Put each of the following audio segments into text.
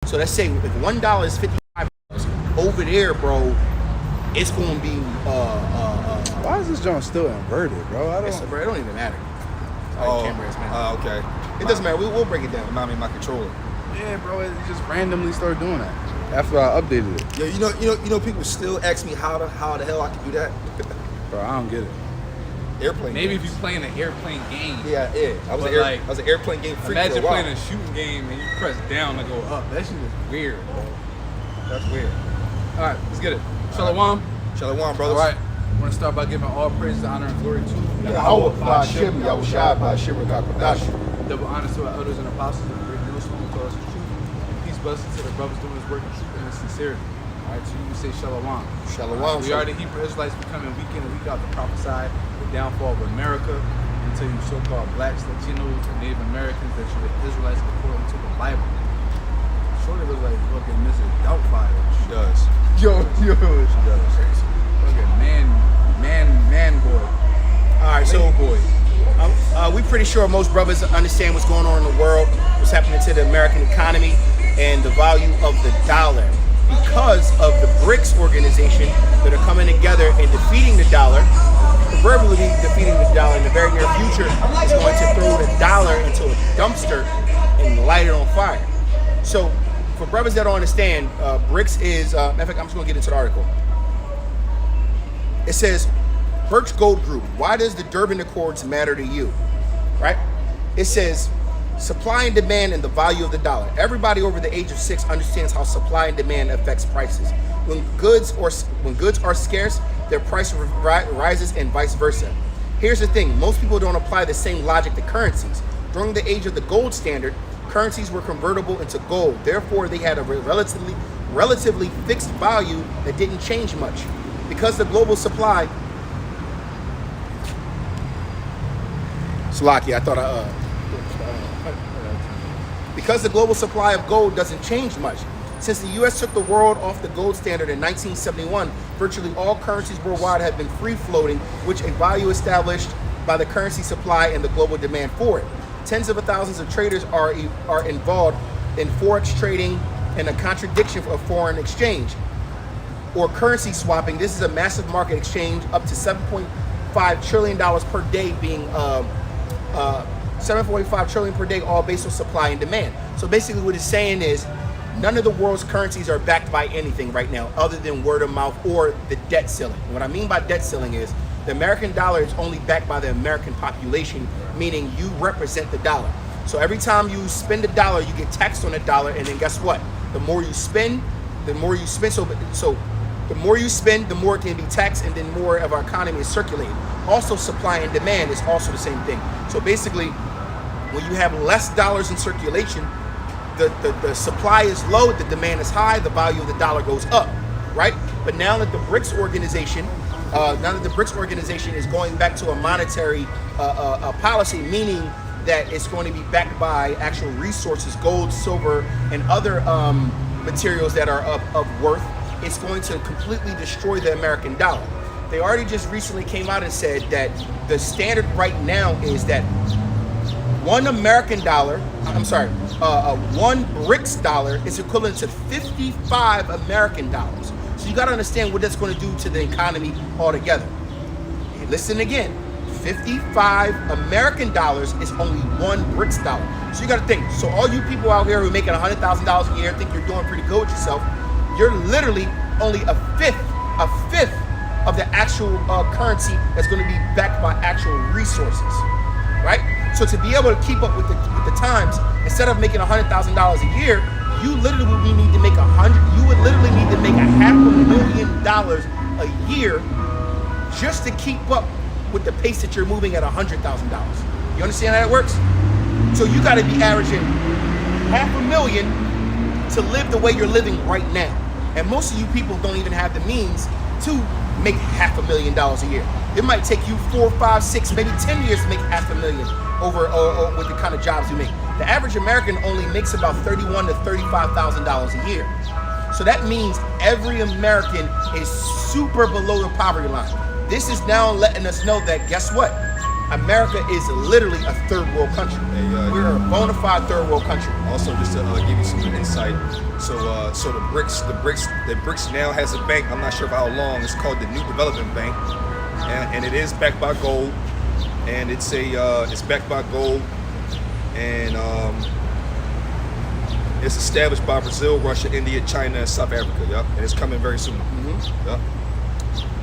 So let's say if $1 is $55 over there, bro, it's gonna be Why is this joint still inverted, bro? I don't. Bro, it don't even matter. Cameras, man. Okay. It doesn't matter. We'll break it down. Remind me of my controller. Yeah, bro. It just randomly started doing that after I updated it. Yeah, you know, people still ask me how the hell I can do that. Bro, I don't get it. Airplane. Maybe games. if you're playing an airplane game. Yeah. I was But an airplane game freak Imagine for a while. playing a shooting game and you press down to go up. That shit is weird, bro. That's weird. All right, let's get it. Shalom. Shalom, All brothers. right. I want to start by giving all praise, honor, and glory to Yahweh, Ba'Shem, Yahushua, Ba'Shem, Rakakadash. double honors to our elders and apostles and great millstones who taught us the truth. And peace, blessings to the brothers doing this work in truth and in sincerity. All right, to you, we say shalom. Shalom. We are the Hebrew Israelites becoming week in and week out to prophesy the downfall of America and tell you so-called blacks, Latinos, and Native Americans that you're the Israelites according to the Bible. Shorty looks like fucking Mrs. Doubtfire. She does. Yo, She does. fucking man boy. All right, so boy. we pretty sure most brothers understand what's going on in the world, what's happening to the American economy, and the value of the dollar. Because of the BRICS organization that are coming together and defeating the dollar, proverbially defeating the dollar in the very near future, is going to throw the dollar into a dumpster and light it on fire. So, for brothers that don't understand, BRICS is, matter of fact, I'm just going to get into the article. It says, Birch Gold Group, why does the Durban Accords matter to you? Right? It says, supply and demand and the value of the dollar. Everybody over the age of 6 understands how supply and demand affects prices. When goods are scarce, their price rises and vice versa. Here's the thing, most people don't apply the same logic to currencies. During the age of the gold standard, currencies were convertible into gold. Therefore, they had a relatively fixed value that didn't change much. Because the global supply... Salaki, I thought because the global supply of gold doesn't change much. Since the U.S. took the world off the gold standard in 1971, virtually all currencies worldwide have been free-floating, which a value established by the currency supply and the global demand for it. Tens of thousands of traders are involved in forex trading and a contradiction of foreign exchange or currency swapping. This is a massive market exchange, up to $7.5 trillion per day being 7.5 trillion per day, all based on supply and demand. So basically what it's saying is none of the world's currencies are backed by anything right now other than word of mouth or the debt ceiling. What I mean by debt ceiling is the American dollar is only backed by the American population, meaning you represent the dollar. So every time you spend a dollar, you get taxed on a dollar, and then guess what? The more you spend, the more you spend. So the more you spend, the more it can be taxed, and then more of our economy is circulating. Also, supply and demand is also the same thing. So basically, when you have less dollars in circulation, the supply is low, the demand is high, the value of the dollar goes up, right? But now that the BRICS organization, is going back to a monetary policy, meaning that it's going to be backed by actual resources, gold, silver, and other materials that are of worth, it's going to completely destroy the American dollar. They already just recently came out and said that the standard right now is that one BRICS dollar is equivalent to 55 American dollars. So you got to understand what that's going to do to the economy altogether. Hey, listen again, 55 American dollars is only one BRICS dollar. So you got to think, so all you people out here who are making $100,000 a year think you're doing pretty good with yourself, you're literally only a fifth of the actual currency that's going to be backed by actual resources, right? So to be able to keep up with the times, instead of making $100,000 a year, you literally would need to make $500,000 a year just to keep up with the pace that you're moving at $100,000. You understand how that works? So you got to be averaging $500,000 to live the way you're living right now. And most of you people don't even have the means to make $500,000 a year. It might take you 4, 5, 6, maybe 10 years to make $500,000 over with the kind of jobs you make. The average American only makes about $31,000 to $35,000 a year. So that means every American is super below the poverty line. This is now letting us know that, guess what? America is literally a third world country. Hey, We're a bona fide third world country. Also, just to give you some insight, so the BRICS now has a bank. I'm not sure for how long. It's called the New Development Bank, and it is backed by gold, and it's backed by gold, and it's established by Brazil, Russia, India, China, and South Africa. Yep, and it's coming very soon. Yep.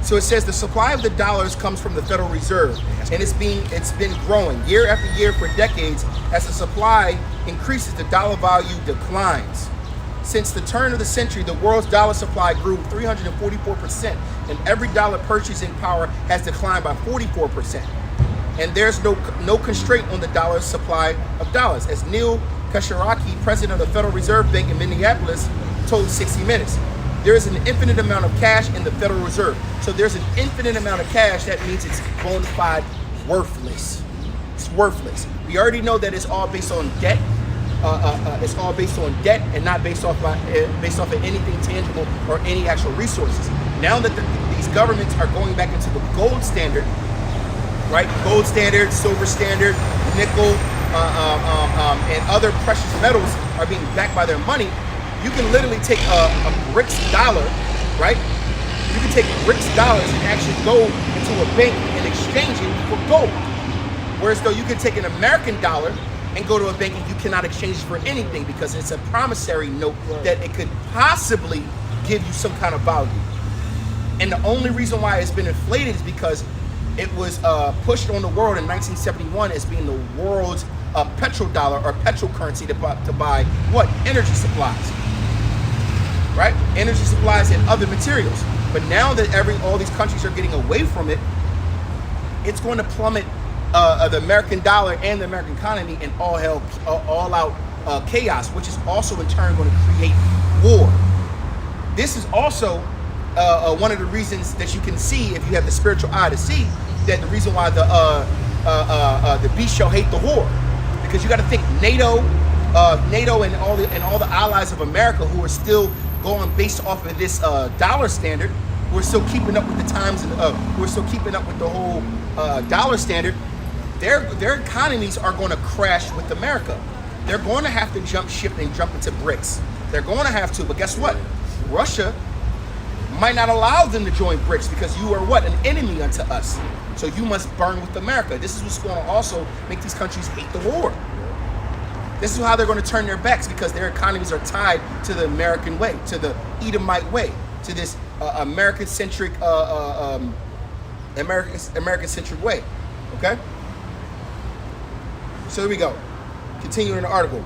So it says the supply of the dollars comes from the Federal Reserve, and it's been growing year after year for decades. As the supply increases, the dollar value declines. Since the turn of the century, the world's dollar supply grew 344%, and every dollar purchasing power has declined by 44%. And there's no constraint on the dollar's supply of dollars, as Neil Kashiraki, president of the Federal Reserve Bank in Minneapolis, told 60 Minutes. There is an infinite amount of cash in the Federal Reserve. So there's an infinite amount of cash. That means it's bona fide worthless. It's worthless. We already know that it's all based on debt. It's all based on debt and not based off of anything tangible or any actual resources. Now that these governments are going back into the gold standard, right? Gold standard, silver standard, nickel, and other precious metals are being backed by their money. You can literally take a BRICS dollar, right? You can take BRICS dollars and actually go into a bank and exchange it for gold. Whereas though you can take an American dollar and go to a bank and you cannot exchange it for anything because it's a promissory note that it could possibly give you some kind of value. And the only reason why it's been inflated is because it was pushed on the world in 1971 as being the world's petrodollar or petrocurrency to buy what? Energy supplies. Right? Energy supplies and other materials. But now that all these countries are getting away from it, it's going to plummet the American dollar and the American economy in all out chaos, which is also in turn going to create war. This is also one of the reasons that you can see, if you have the spiritual eye to see, that the reason why the beast shall hate the whore, because you got to think NATO and all the allies of America who are still going based off of this dollar standard, we're still keeping up with the times, and we're still keeping up with the whole dollar standard. Their economies are going to crash with America. They're going to have to jump ship and jump into BRICS. They're going to have to, but guess what? Russia might not allow them to join BRICS because you are what? An enemy unto us. So you must burn with America. This is what's going to also make these countries hate the war. This is how they're going to turn their backs, because their economies are tied to the American way, to the Edomite way, to this American-centric American-centric way. Okay? So here we go. Continuing the article.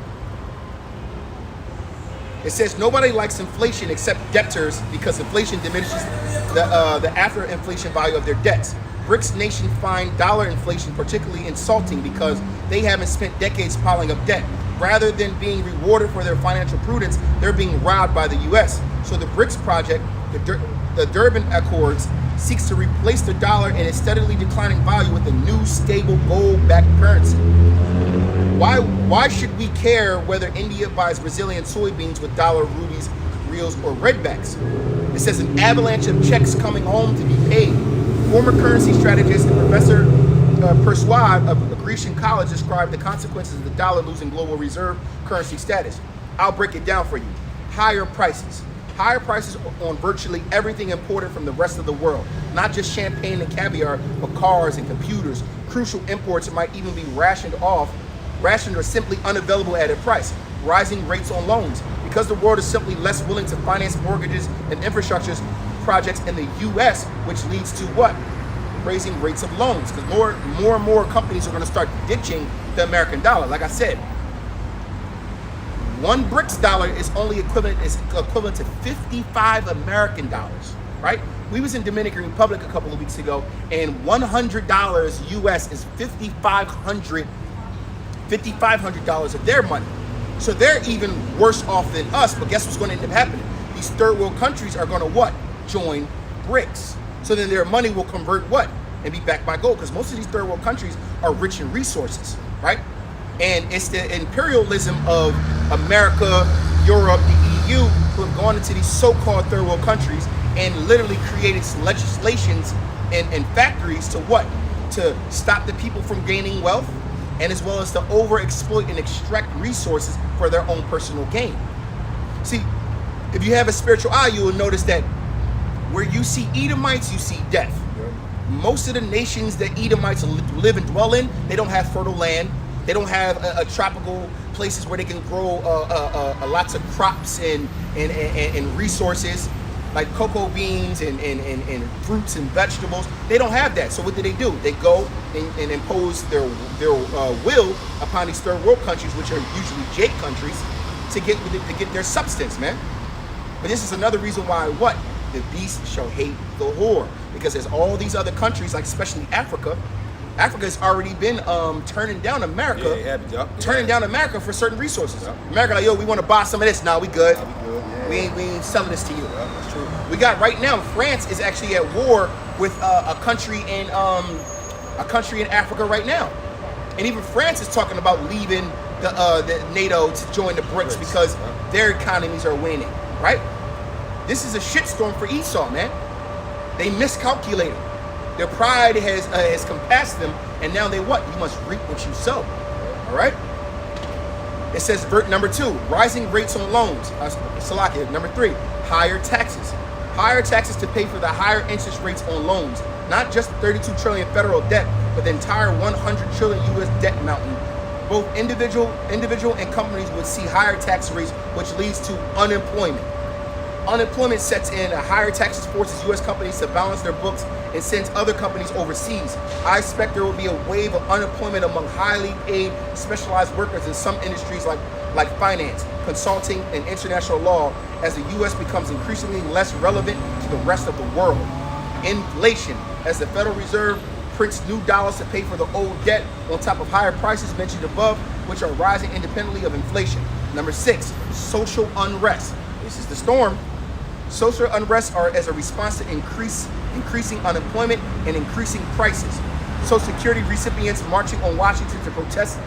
It says nobody likes inflation except debtors, because inflation diminishes the after-inflation value of their debts. BRICS nations find dollar inflation particularly insulting because they haven't spent decades piling up debt. Rather than being rewarded for their financial prudence, they're being robbed by the U.S. So the BRICS project, the Durban Accords, seeks to replace the dollar and its steadily declining value with a new stable gold-backed currency. Why should we care whether India buys Brazilian soybeans with dollar, rupees, reals, or redbacks? It says an avalanche of checks coming home to be paid. Former currency strategist and Professor Persuade of Grecian College described the consequences of the dollar losing global reserve currency status. I'll break it down for you. Higher prices. Higher prices on virtually everything imported from the rest of the world. Not just champagne and caviar, but cars and computers. Crucial imports might even be rationed or simply unavailable at a price. Rising rates on loans. Because the world is simply less willing to finance mortgages and infrastructure projects in the U.S., which leads to what? Raising rates of loans, because more and more companies are going to start ditching the American dollar. Like I said, one BRICS dollar is only equivalent to 55 American dollars, right? We was in Dominican Republic a couple of weeks ago, and $100 US is $5,500 of their money. So they're even worse off than us. But guess what's going to end up happening? These third world countries are going to what? Join BRICS. So then their money will convert what? And be backed by gold, because most of these third world countries are rich in resources, right? And it's the imperialism of America, Europe, the EU, who have gone into these so-called third world countries and literally created legislations and factories to what? to stop the people from gaining wealth, and as well as to overexploit and extract resources for their own personal gain. See, if you have a spiritual eye, you will notice that where you see Edomites, you see death. Most of the nations that Edomites live and dwell in, they don't have fertile land. They don't have a tropical places where they can grow lots of crops and resources like cocoa beans and fruits and vegetables. They don't have that. So what do? They go and impose their will upon these third world countries, which are usually Jake countries, to get their substance, man. But this is another reason why what? The beast shall hate the whore. Because there's all these other countries, like especially Africa. Africa has already been turning down America, turning down America for certain resources. America like, yo, we want to buy some of this. Nah, we good. We ain't selling this to you. That's true. We got right now, France is actually at war with a country in Africa right now. And even France is talking about leaving the NATO to join the BRICS because their economies are waning, right? This is a shitstorm for Esau, man. They miscalculated. Their pride has compassed them, and now they what? You must reap what you sow. All right? It says, number 2, rising rates on loans. Salakia. Number 3, higher taxes. Higher taxes to pay for the higher interest rates on loans. Not just 32 trillion federal debt, but the entire 100 trillion U.S. debt mountain. Both individual and companies would see higher tax rates, which leads to unemployment. Unemployment sets in, a higher taxes forces U.S. companies to balance their books and sends other companies overseas. I expect there will be a wave of unemployment among highly paid, specialized workers in some industries like finance, consulting, and international law as the U.S. becomes increasingly less relevant to the rest of the world. Inflation, as the Federal Reserve prints new dollars to pay for the old debt on top of higher prices mentioned above, which are rising independently of inflation. Number 6, social unrest. This is the storm. Social unrest are as a response to increasing unemployment and increasing prices. Social Security recipients marching on Washington to protest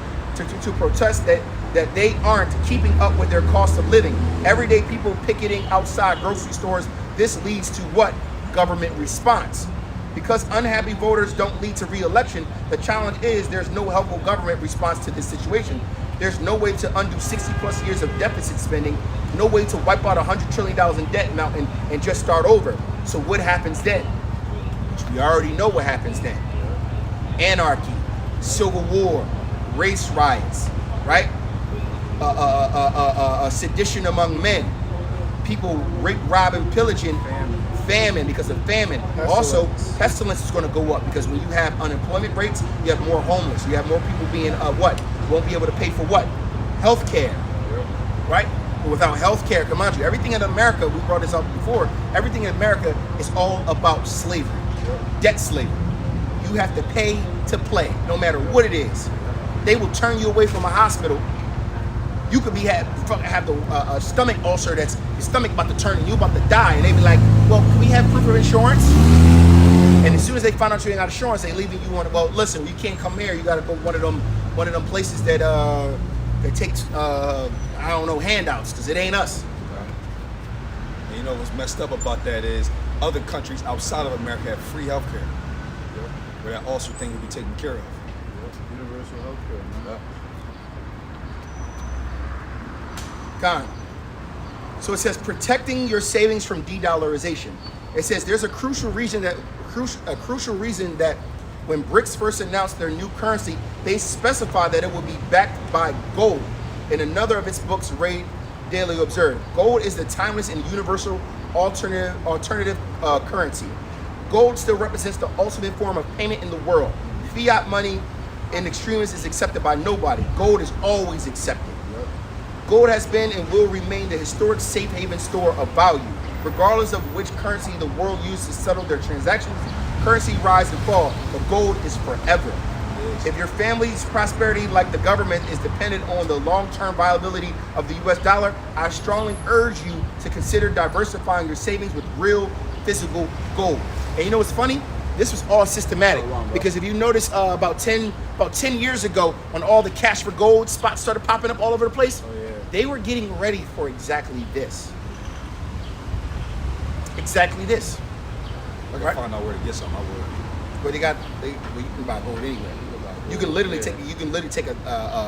that they aren't keeping up with their cost of living. Everyday people picketing outside grocery stores. This leads to what? Government response. Because unhappy voters don't lead to re-election, the challenge is there's no helpful government response to this situation. There's no way to undo 60 plus years of deficit spending, no way to wipe out $100 trillion in debt mountain and just start over. So what happens then? Which we already know what happens then. Anarchy, civil war, race riots, right? Sedition among men, people rape, rob, and pillaging. Famine because of famine. Also, pestilence is going to go up because when you have unemployment rates, you have more homeless. You have more people being won't be able to pay for what? Healthcare, right? But without healthcare, come on, everything in America, we brought this up before. Everything in America is all about slavery, debt slavery. You have to pay to play, no matter what it is. They will turn you away from a hospital. You could have the stomach ulcer that's your stomach about to turn and you about to die, and they be like, well, can we have proof of insurance? And as soon as they find out you ain't got insurance, they leaving you on. Well, listen, you can't come here. You got to go one of them places that takes I don't know, handouts, because it ain't us. And you know what's messed up about that is other countries outside of America have free healthcare, where that ulcer thing will be taken care of. Universal healthcare, man. Gone. So it says protecting your savings from de-dollarization. It says there's a crucial reason that when BRICS first announced their new currency, they specified that it would be backed by gold. In another of its books, Ray Dalio observed, gold is the timeless and universal alternative currency. Gold still represents the ultimate form of payment in the world. Fiat money in extremis is accepted by nobody. Gold is always accepted. Gold has been and will remain the historic safe haven store of value. Regardless of which currency the world uses to settle their transactions, currency rise and fall, but gold is forever. If your family's prosperity, like the government, is dependent on the long-term viability of the US dollar, I strongly urge you to consider diversifying your savings with real physical gold. And you know what's funny? This was all systematic, because if you notice about 10 years ago, when all the cash for gold spots started popping up all over the place, they were getting ready for exactly this. Exactly this. I can find out where to get some, I would. where well, you can buy gold anywhere. You can literally take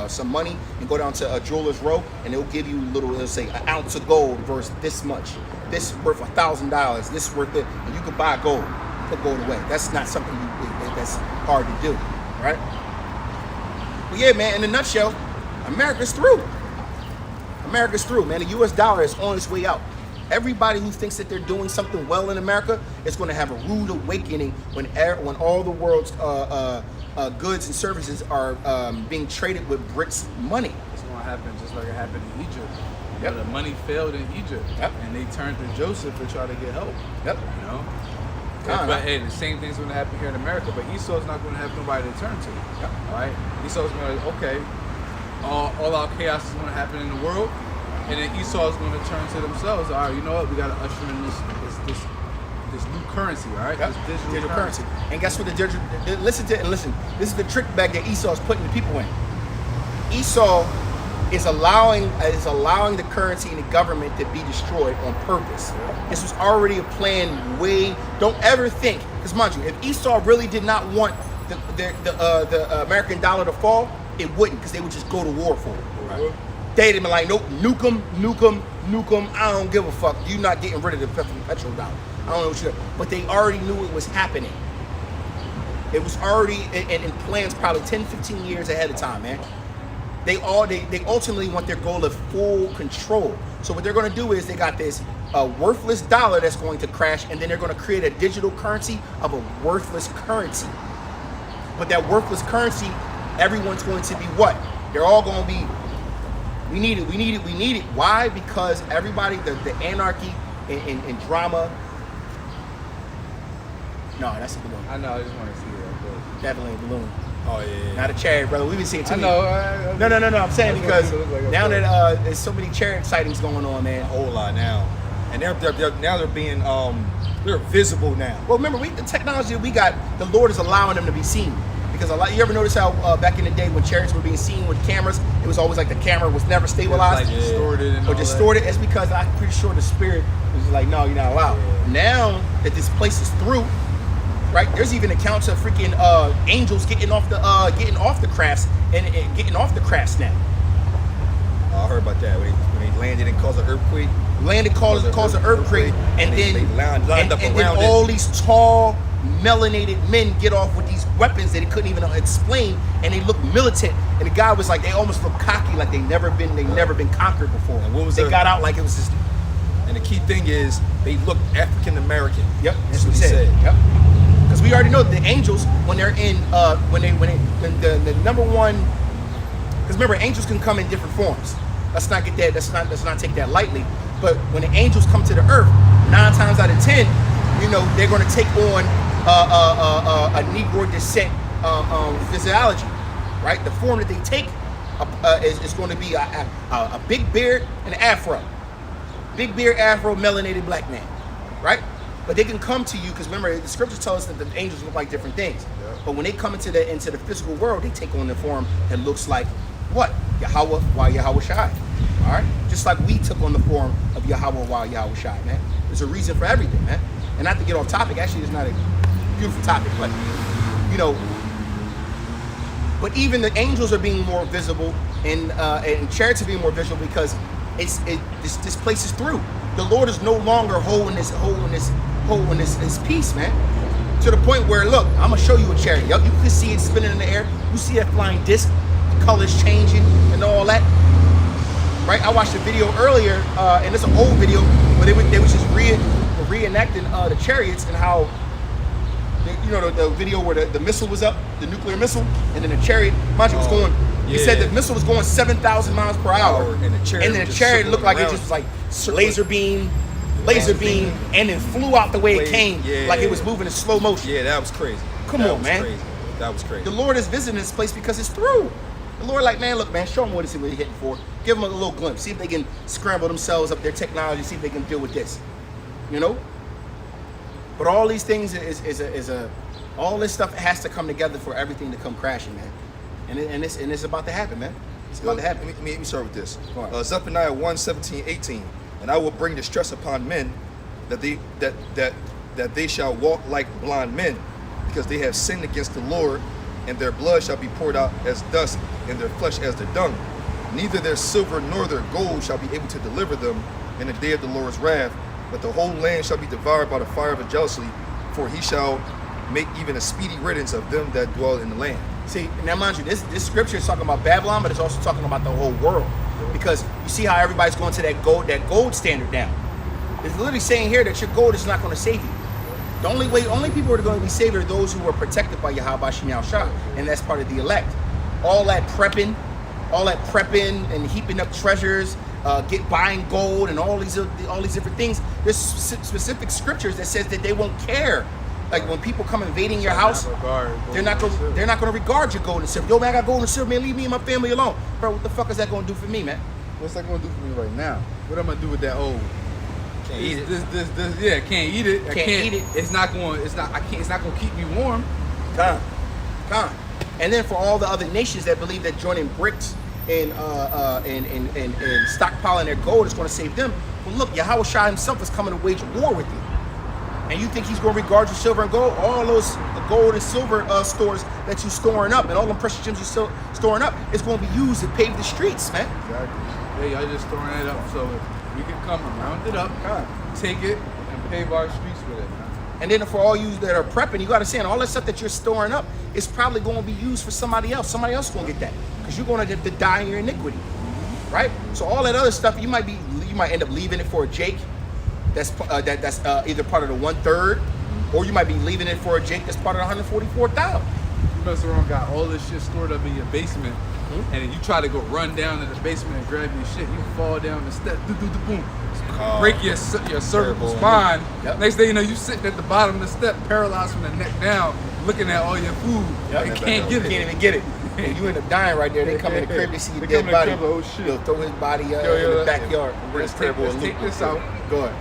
some money and go down to a jeweler's row, and it'll give you it'll say an ounce of gold versus this much. This is worth $1,000. This is worth it, and you can buy gold, put gold away. That's not something that's hard to do, right? But yeah, man. In a nutshell, America's through. America's through, man. The U.S. dollar is on its way out. Everybody who thinks that they're doing something well in America is going to have a rude awakening when all the world's goods and services are being traded with BRICS money. It's going to happen just like it happened in Egypt. Yep. The money failed in Egypt, Yep. and they turned to Joseph to try to get help. Yep. You know. Kinda. But hey, the same thing's going to happen here in America. But Esau's not going to have nobody to turn to. Yep. All right. Esau's going to all our chaos is going to happen in the world. And then Esau's going to turn to themselves. All right, you know what? We got to usher in this new currency, all right? Yep. This digital currency. And guess what? Listen. This is the trick bag that Esau's putting the people in. Esau is allowing the currency and the government to be destroyed on purpose. This was already a plan. Don't ever think, because mind you, if Esau really did not want the American dollar to fall, it wouldn't, because they would just go to war for it. Right. They'd been like, nope, nuke them. I don't give a fuck. You're not getting rid of the petrol dollar. I don't know what you're. But they already knew it was happening. It was already in plans probably 10, 15 years ahead of time, man. They ultimately want their goal of full control. So what they're going to do is they got this worthless dollar that's going to crash, and then they're going to create a digital currency of a worthless currency. But that worthless currency, everyone's going to be what? They're all going to be. We need it. Why? Because everybody, the anarchy and drama. No, that's a balloon. I know. I just want to see that. Definitely a balloon. Oh yeah. Not a chariot, brother. We've been seeing too I many. know. No. I'm saying because That's what it looks like. now that there's so many chariot sightings going on, A man. whole lot now, and they're being they're visible now. Well, remember, the technology that we got, the Lord is allowing them to be seen. Because you ever notice how back in the day when chariots were being seen with cameras, it was always like the camera was never stabilized Like distorted and or all distorted. It's because I'm pretty sure the spirit was like, no, you're not allowed. Yeah. Now that this place is through, right? There's even accounts of freaking angels getting off the crafts and getting off the crafts now. I heard about that when they landed and caused an earthquake. Landed caused an earthquake, and then they lined up and around then all these tall, melanated men get off with these weapons that they couldn't even explain, and they look militant. And the guy was like, they almost look cocky, like they never been conquered before. And what was they the- got out like it was just. And the key thing is they look African American. Yep, That's what he said. Yep. Because we already know the angels when they're in when the number one. Because remember, angels can come in different forms. Let's not get that. Let's not take that lightly. But when the angels come to the earth, 9 times out of 10, they're going to take on a Negro descent physiology, right? The form that they take is going to be a big beard and an afro. Big beard, afro, melanated black man, right? But they can come to you because remember the scriptures tell us that the angels look like different things. Yeah. But when they come into the physical world, they take on the form that looks like what? Yahweh while Yahweh Shai. All right? Just like we took on the form of Yahweh while Yahweh Shai, man. There's a reason for everything, man. And not to get off topic, actually it's not a beautiful topic, but but even the angels are being more visible and chariots are being more visible because this place is through. The Lord is no longer holding this piece, man. To the point where, look, I'm gonna show you a chariot. You can see it spinning in the air. You see that flying disc, the colors changing and all that. Right? I watched a video earlier, and it's an old video where they was just reenacting the chariots and how the video where the missile was up, the nuclear missile, and then the chariot, mind you, was going. He said the missile was going 7,000 miles per hour, and the chariot looked like it just was like laser beam, and then flew out the way it came, like it was moving in slow motion. Yeah, that was crazy. Come on, man. Crazy. That was crazy. The Lord is visiting this place because it's through. The Lord, like, man, look, man, show them what they're hitting for. Give them a little glimpse. See if they can scramble themselves up their technology. See if they can deal with this. But all these things all this stuff has to come together for everything to come crashing, man. And it's about to happen, man. It's about to happen. Let me start with this. Go on. Zephaniah 1:17-18. And I will bring distress upon men that they shall walk like blind men, because they have sinned against the Lord, and their blood shall be poured out as dust, and their flesh as the dung. Neither their silver nor their gold shall be able to deliver them in the day of the Lord's wrath, but the whole land shall be devoured by the fire of his jealousy, for he shall make even a speedy riddance of them that dwell in the land. See, now mind you, this scripture is talking about Babylon, but it's also talking about the whole world. Because you see how everybody's going to that gold standard now. It's literally saying here that your gold is not going to save you. The only people who are going to be saved are those who are protected by Yahweh Shem Yahushua, and that's part of the elect. All that prepping and heaping up treasures, buying gold and all these different things. There's specific scriptures that says that they won't care. Like when people come invading your house, they're not going to regard your gold and silver. Yo, man, I got gold and silver, man. Leave me and my family alone, bro. What the fuck is that going to do for me, man? What's that gonna do for me right now? What am I gonna do with that old? Can't eat it. Yeah, can't eat it. I Can't eat it. It's not gonna keep me warm. Con. And then for all the other nations that believe that joining BRICS and stockpiling their gold is going to save them, well, look, Yahweh Shah himself is coming to wage war with you. And you think he's going to regard your silver and gold? All those gold and silver stores that you're storing up and all them precious gems you're storing up is going to be used to pave the streets, man. Exactly. Yeah, y'all just throwing it up so we can come and round it up, take it, and pave our streets with it, man. And then for all you that are prepping, you got to understand all that stuff that you're storing up is probably going to be used for somebody else. Somebody else is going to get that because you're going to have to die in your iniquity, right? So all that other stuff, you might end up leaving it for a Jake that's either part of the 1/3, or you might be leaving it for a Jake that's part of the 144,000. You mess around, got all this shit stored up in your basement, and then you try to go run down to the basement and grab your shit. You fall down the step, boom, break your cervical spine. Yep. Next thing you know, you sitting at the bottom of the step, paralyzed from the neck down, looking at all your food. Yep. And can't get it. Can't even get it. And you end up dying right there. They come in the crib, they see your dead body. Oh shit. They'll throw his body in the backyard. Let's take this out. Go ahead.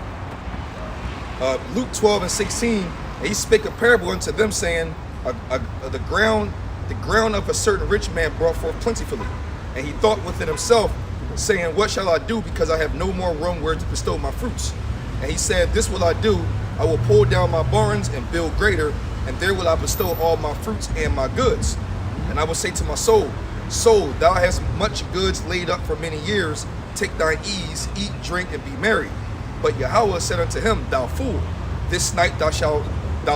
Luke 12:16, and he spake a parable unto them, saying, the ground of a certain rich man brought forth plentifully. And he thought within himself, saying, what shall I do, because I have no more room where to bestow my fruits? And he said, this will I do, I will pull down my barns and build greater, and there will I bestow all my fruits and my goods. And I will say to my soul, soul, thou hast much goods laid up for many years, take thine ease, eat, drink, and be merry. But Yahweh said unto him, thou fool, this night thy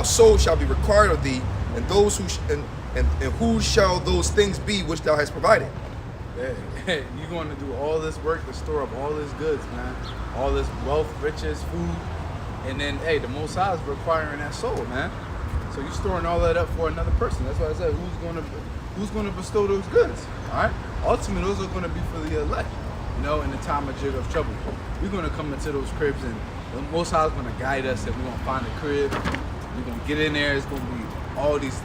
soul shall be required of thee, and who shall those things be which thou hast provided? Hey, you're going to do all this work to store up all this goods, man. All this wealth, riches, food. And then, hey, the Most High is requiring that soul, man. So you're storing all that up for another person. That's why I said, who's going to bestow those goods? All right? Ultimately, those are going to be for the elect, you know, in the time of trouble. We're going to come into those cribs, and the Most High is going to guide us, and we're going to find a crib. We're going to get in there. It's going to be all this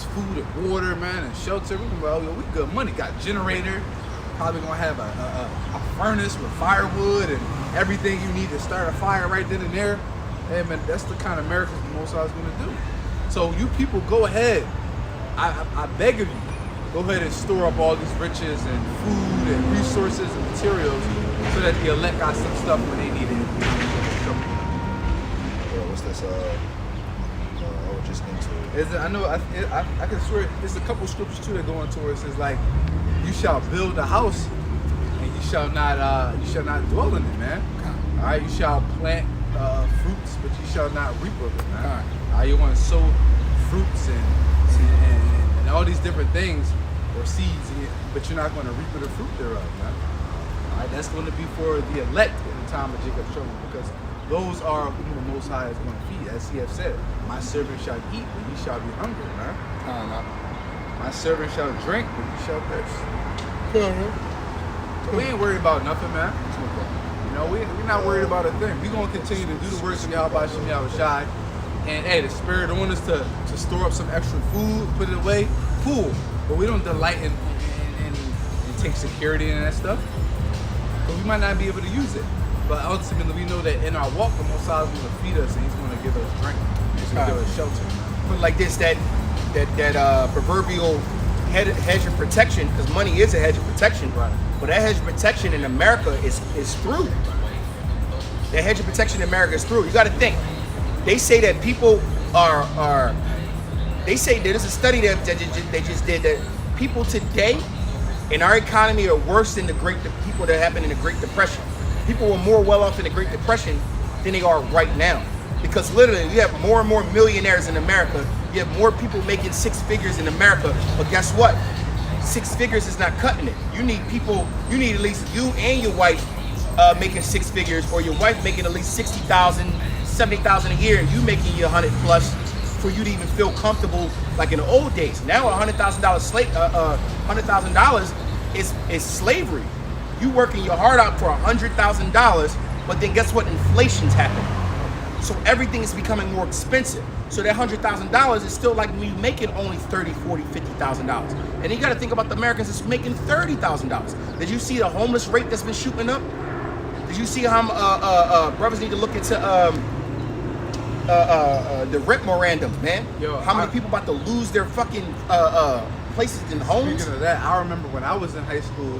food and water, man, and shelter. We're going to be like, oh, yo, we good money. Got generator. Probably going to have a furnace with firewood and everything you need to start a fire right then and there. Hey, man, that's the kind of miracles the Most High is going to do. So you people, go ahead. I beg of you, go ahead and store up all these riches and food and resources and materials so that the elect got some stuff when they need it. What's this? I was just into it. I know. I can swear. There's a couple scriptures too that go into it. It says like, "You shall build a house, and you shall not dwell in it, man. All right, you shall plant fruits, but you shall not reap of it, man. All right, you want to sow fruits and all these different things or seeds, but you're not going to reap of the fruit thereof, man. All right, that's going to be for the elect in the time of Jacob's trouble, because those are whom the Most High is going to feed, as He has said. My servant shall eat, but ye shall be hungry, man. My servant shall drink, but ye shall thirst. So we ain't worried about nothing, man. You know, we're not worried about a thing. We're going to continue to do the works of Yahweh Shem Yahushai. And hey, the Spirit on us to store up some extra food, put it away, cool. But we don't delight in take security in that stuff. But we might not be able to use it. But ultimately, we know that in our walk, the Most High is going to feed us, and He's going to give us drink. He's going to give us shelter. Put it like this, that proverbial hedge of protection, because money is a hedge of protection. Right. But that hedge of protection in America is through. That hedge of protection in America is through. You got to think. They say that people are They say there's a study that they just did that people today in our economy are worse than the people that happened in the Great Depression. People were more well off in the Great Depression than they are right now. Because literally, you have more and more millionaires in America. You have more people making six figures in America. But guess what? Six figures is not cutting it. You need at least you and your wife making six figures, or your wife making at least 60,000, 70,000 a year, and you making your 100 plus for you to even feel comfortable like in the old days. Now $100,000 is slavery. You working your heart out for $100,000, but then guess what? Inflation's happening. So everything is becoming more expensive. So that $100,000 is still like me making only $30,000, $40,000, $50,000. And then you got to think about the Americans that's making $30,000. Did you see the homeless rate that's been shooting up? Did you see how brothers need to look into the rent memorandums, man? Yo, how many people about to lose their fucking places in homes? Speaking of that, I remember when I was in high school,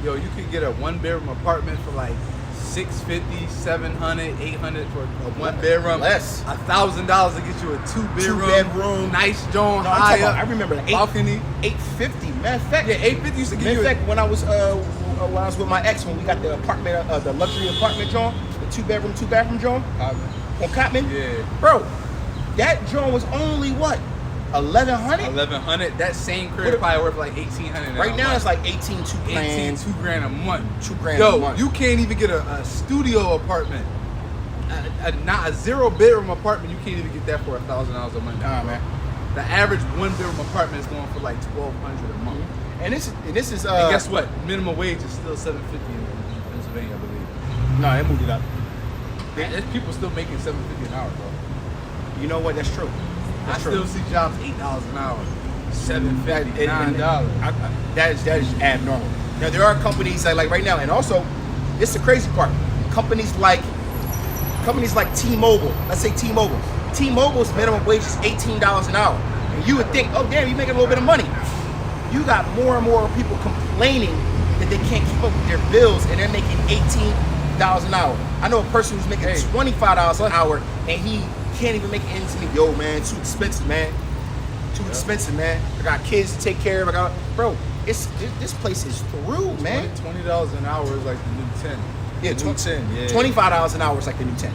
yo, you could get a one-bedroom apartment for like $650, $700, $800 for a one bedroom. Less. $1,000 to get you a two-bedroom, Two-bedroom. nice joint, No, I'm high talking up, about, I remember the balcony. $850. Matter of fact, Yeah, $850 used to give matter you of fact, when I was with my ex, when we got the apartment, the luxury apartment joint, the two bathroom joint on Cotman. Yeah. Bro, that joint was only what? $1,100? $1,100. That same crib probably worth like $1,800. Right now it's like 18, $2 grand. $2,000 a month. $2 grand Yo, a month. you can't even get a studio apartment. Not a 0-bedroom apartment. You can't even get that for $1,000 a month. Nah, man. The average 1-bedroom apartment is going for like $1,200 a month. And this is And guess what? Minimum wage is still $750 in Pennsylvania, I believe. No, they moved it up. There's people still making $750 an hour, bro. You know what? That's true. I That's still true. see jobs $8 an hour, $750, And $9. that is abnormal. Now there are companies like right now, and also this is the crazy part. Companies like T-Mobile. Let's say T-Mobile. T-Mobile's minimum wage is $18 an hour, and you would think, oh damn, you're making a little bit of money. You got more and more people complaining that they can't keep up with their bills, and they're making $18 an hour. I know a person who's making $25 an hour, and he can't even make it ends meet. Yo, man, too expensive, man. Too expensive, man. I got kids to take care of. Bro, this place is through, man. $20 an hour is like the new 10. Yeah, The new 10, yeah. $25 an hour is like the new 10.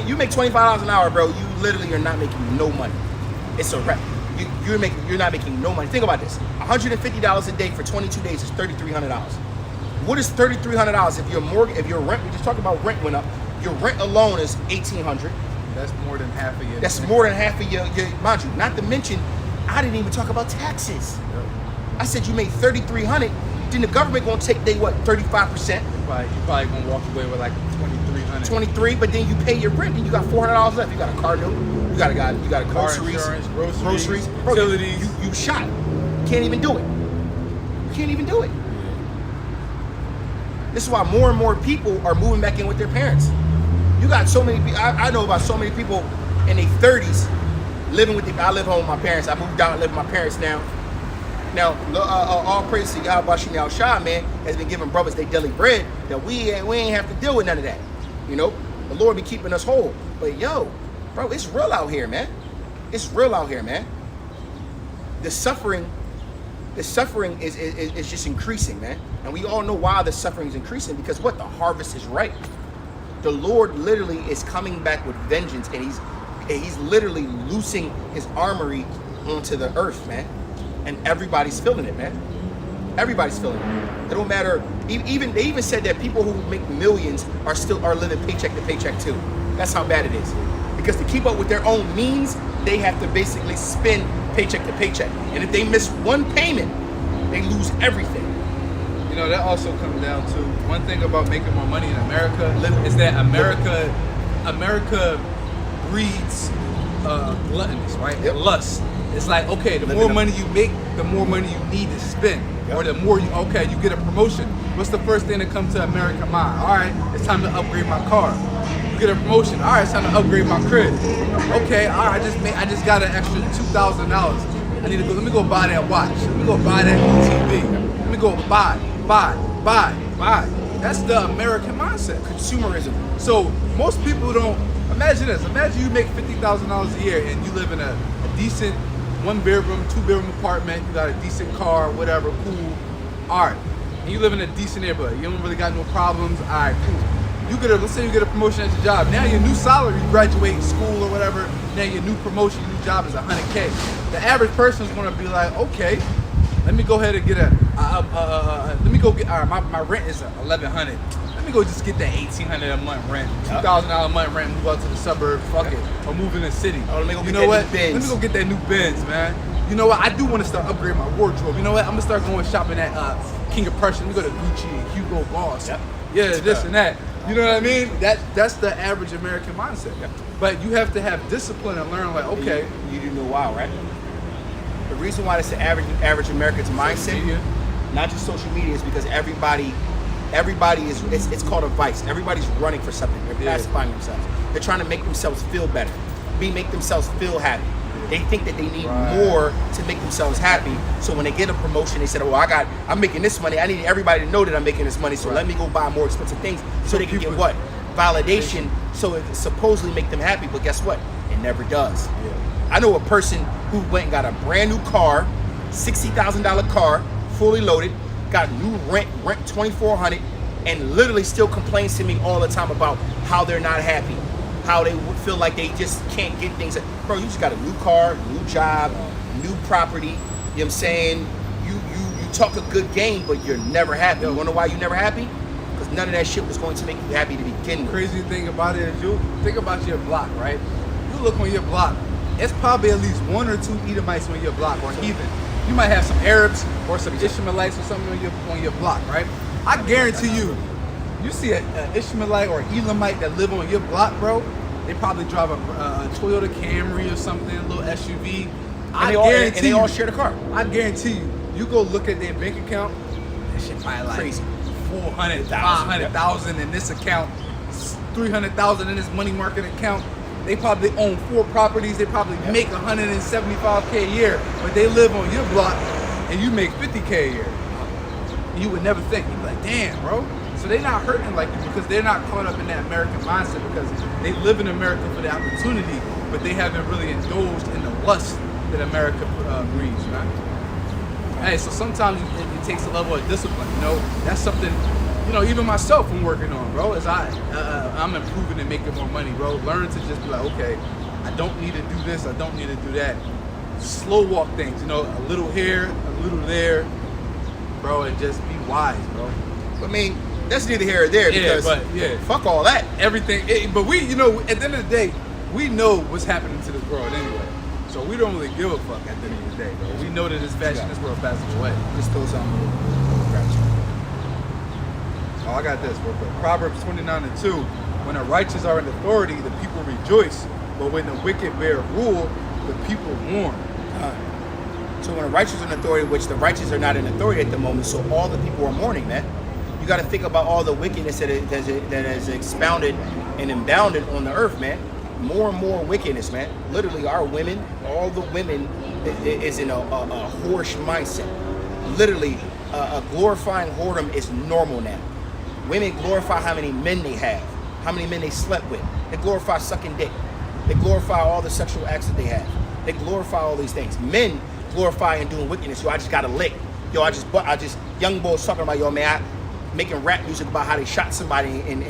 You make $25 an hour, bro. You literally are not making no money. It's a wrap. You're not making no money. Think about this. $150 a day for 22 days is $3,300. What is $3,300 if your rent? We just talked about rent went up. Your rent alone is $1,800. That's more than half a year. That's more than half of your mind you. Not to mention, I didn't even talk about taxes. I said you made $3,300. Then the government gonna take 35%. You probably gonna walk away with like $2,300. 23, but then you pay your rent and you got $400 left. You got a car note. You got a Car groceries, insurance, groceries, Bro, utilities. You shot. Can't even do it. You can't even do it. This is why more and more people are moving back in with their parents. You got so many people. I know about so many people in their 30s living with I live home with my parents. I moved out and live with my parents now. Now, all praise to God, Bashim Al Shah, man, has been giving brothers their daily bread that we ain't have to deal with none of that. You know, the Lord be keeping us whole. But yo, bro, it's real out here, man. It's real out here, man. The suffering is just increasing, man. And we all know why the suffering is increasing, because what? The harvest is ripe. The Lord literally is coming back with vengeance, and he's literally loosing his armory onto the earth, man. And everybody's feeling it, man. Everybody's feeling it. It don't matter. They even said that people who make millions are living paycheck to paycheck too. That's how bad it is. Because to keep up with their own means, they have to basically spend paycheck to paycheck. And if they miss one payment, they lose everything. You know, that also comes down to one thing about making more money in America is that America breeds gluttons, right? Yep. Lust. It's like, okay, the Living more up. money you make, the more money you need to spend. Yep. Or the more you get a promotion. What's the first thing that comes to American mind? All right, it's time to upgrade my car. You get a promotion. All right, it's time to upgrade my crib. Okay, all right, I just got an extra $2,000. Let me go buy that watch. Let me go buy that TV. Let me go buy. That's the American mindset. Consumerism. So most people don't Imagine this. Imagine you make $50,000 a year and you live in a decent 1-bedroom, 2-bedroom apartment. You got a decent car, whatever, cool. All right. And you live in a decent neighborhood. You don't really got no problems. All right, cool. Let's say you get a promotion at your job. Now your new salary, you graduate school or whatever. Now your new promotion, your new job is $100K. The average person is gonna be like, okay, let me go ahead and get all right, my rent is $1,100. Let me go just get that $1,800 a month rent, $2,000 a month rent, move out to the suburbs, fuck it, or move in the city. Oh, let me go you get know that what? new Benz. Let me go get that new Benz, man. You know what? I do want to start upgrading my wardrobe. You know what? I'm gonna start going shopping at King of Prussia. Let me go to Gucci and Hugo Boss. Yep. Yeah, this and that. You know what I mean? That's the average American mindset. Yep. But you have to have discipline and learn, like, okay. You do know why, right? The reason why it's the average American's mindset, media. not just social media, is because everybody is, it's called a vice. Everybody's running for something. They're Yeah. pacifying themselves. They're trying to make themselves feel better. Make themselves feel happy. They think that they need Right. more to make themselves happy. So when they get a promotion, they said, "Oh, I'm making this money. I need everybody to know that I'm making this money. So Right. let me go buy more expensive things so they can get people- what? Validation. So it supposedly make them happy. But guess what? It never does. Yeah. I know a person who went and got a brand new car, $60,000 car, fully loaded, got new rent $2,400, and literally still complains to me all the time about how they're not happy, how they feel like they just can't get things. Bro, you just got a new car, new job, new property. You know what I'm saying? You talk a good game, but you're never happy. You wanna know why you're never happy? Because none of that shit was going to make you happy to begin with. Crazy thing about it is, you think about your block, right? You look on your block, it's probably at least 1 or 2 Edomites on your block, or heathen. You might have some Arabs or some Ishmaelites or something on your block, right? I guarantee you see an Ishmaelite or Elamite that live on your block, bro. They probably drive a Toyota Camry or something, a little SUV. And they all share the car. I guarantee you go look at their bank account, that shit probably like Crazy. 400, 500,000 in this account, 300,000 in this money market account. They probably own 4 properties. They probably make 175K a year, but they live on your block and you make 50K a year. And you would never think. You'd be like, damn, bro. So they're not hurting like you because they're not caught up in that American mindset, because they live in America for the opportunity, but they haven't really indulged in the lust that America breeds, man. Hey, so sometimes it takes a level of discipline, you know. That's something, you know, even myself I'm working on, bro. As I'm improving and making more money, bro. Learn to just be like, okay, I don't need to do this, I don't need to do that. Slow walk things, you know, a little here, a little there, bro, and just be wise, bro. I mean, that's neither here or there, because fuck all that. Everything, but we, you know, at the end of the day, we know what's happening to this world anyway. So we don't really give a fuck at the end of the day, bro. We know that this fashion, this world passes away. Just throw something. Oh, I got this real quick. Proverbs 29:2. When the righteous are in authority, the people rejoice. But when the wicked bear rule, the people mourn. So when the righteous are in authority, which the righteous are not in authority at the moment, so all the people are mourning, man. You got to think about all the wickedness that is expounded and imbounded on the earth, man. More and more wickedness, man. Literally, our women, all the women is in a whorish mindset. Literally, a glorifying whoredom is normal now. Women glorify how many men they have, how many men they slept with. They glorify sucking dick. They glorify all the sexual acts that they have. They glorify all these things. Men glorify and doing wickedness. Yo, I just got a lick. Yo, I just young boys talking about, yo, man, making rap music about how they shot somebody and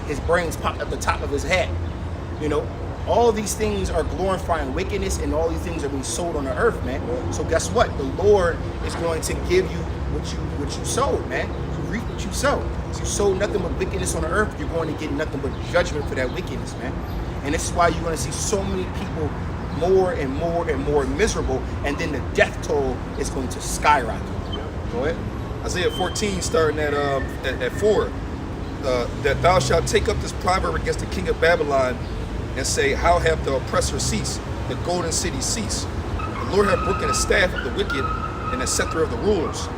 his brains popped up the top of his head. You know, all these things are glorifying wickedness, and all these things are being sold on the earth, man. So guess what? The Lord is going to give you what you sowed, man. You reap what you sow. So you sow nothing but wickedness on the earth, you're going to get nothing but judgment for that wickedness, man. And this is why you're going to see so many people more and more and more miserable, and then the death toll is going to skyrocket. Go ahead. Isaiah 14, starting at 4. That thou shalt take up this proverb against the king of Babylon, and say, how hath the oppressor ceased, the golden city ceased? The Lord hath broken the staff of the wicked and the scepter of the rulers.